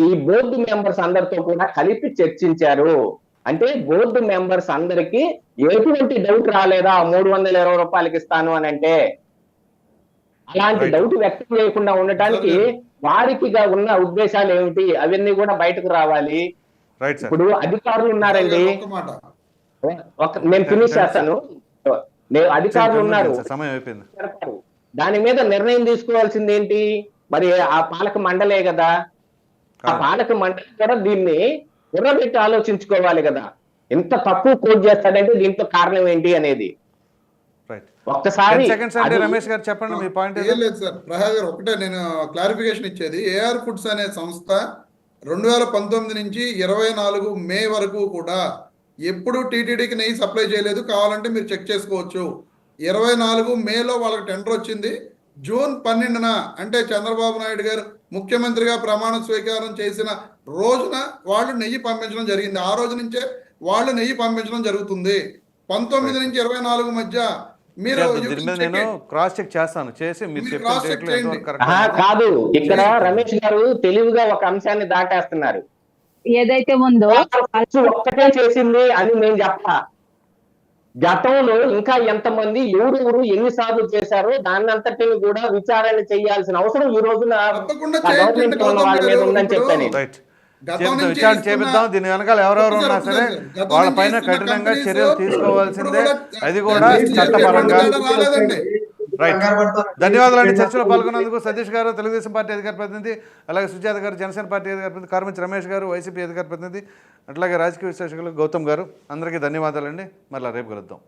Speaker 5: ఈ బోర్డు మెంబర్స్ అందరితో కూడా కలిపి చర్చించారు. అంటే బోర్డు మెంబర్స్ అందరికి ఎటువంటి డౌట్ రాలేదా 320 రూపాయలకి ఇస్తాను అని అంటే? అలాంటి డౌట్ వ్యక్తం చేయకుండా ఉండటానికి వారికి ఉన్న ఉద్దేశాలు ఏమిటి అవన్నీ కూడా బయటకు రావాలి. ఇప్పుడు అధికారులు ఉన్నారండి, నేను ఫినిష్ చేస్తాను. అధికారులు ఉన్నారు, దాని మీద నిర్ణయం తీసుకోవాల్సింది ఏంటి? మరి ఆ పాలక మండలే కదా. ఆ పాలక మండలి కూడా దీన్ని బుర్రబెట్టి ఆలోచించుకోవాలి కదా. ఎంత తక్కువ కోట్ చేస్తాడంటే దీంట్లో కారణం ఏంటి అనేది. ఒక్కసారి
Speaker 1: రమేష్ గారు చెప్పండి మీ పాయింట్.
Speaker 4: ఏం లేదు సార్, ప్రసాద్ గారు ఒకటే నేను క్లారిఫికేషన్ ఇచ్చేది. ఏఆర్ ఫుడ్స్ అనే సంస్థ 2019 నుంచి 24 మే వరకు కూడా ఎప్పుడు టీటీడీకి నెయ్యి సప్లై చేయలేదు. కావాలంటే మీరు చెక్ చేసుకోవచ్చు. 24 మేలో వాళ్ళకి టెండర్ వచ్చింది. జూన్ 12న అంటే చంద్రబాబు నాయుడు గారు ముఖ్యమంత్రిగా ప్రమాణ స్వీకారం చేసిన రోజున వాళ్ళు నెయ్యి పంపించడం జరిగింది. ఆ రోజు నుంచే వాళ్ళు నెయ్యి పంపించడం జరుగుతుంది. 19 నుంచి 24 మధ్య మీరు
Speaker 1: నేను క్రాస్ చెక్ చేస్తాను, చేసి
Speaker 5: కాదు. ఇక్కడ రమేష్ గారు తెలివిగా ఒక అంశాన్ని దాటేస్తున్నారు.
Speaker 3: ఏదైతే ఉందో
Speaker 5: ఒక్కటే చేసింది అని నేను చెప్పా. గతంలో ఇంకా ఎంతమంది ఎవరెవరు ఎన్నిసార్లు చేశారో దాన్ని అంతటిని కూడా విచారణ చేయాల్సిన అవసరం ఈ రోజున గవర్నమెంట్ ఉన్న వాళ్ళ మీద ఉందని చెప్పాను.
Speaker 1: విచారణ చేపిద్దాం. దీని వెనకాల ఎవరెవరు ఉన్నా సరే వాళ్ళ పైన కఠినంగా చర్యలు తీసుకోవాల్సిందే, అది కూడా చట్టపరంగా. రైట్, ధన్యవాదాలండి చర్చలో పాల్గొన్నందుకు. సతీష్ గారు తెలుగుదేశం పార్టీ అధికార ప్రతినిధి, అలాగే సుజాత గారు జనసేన పార్టీ అధికార ప్రతినిధి, కార్మించి రమేష్ గారు వైసీపీ అధికార ప్రతినిధి, అట్లాగే రాజకీయ విశ్లేషకులు గౌతమ్ గారు, అందరికీ ధన్యవాదాలండి. మళ్ళీ రేపు కలుద్దాం.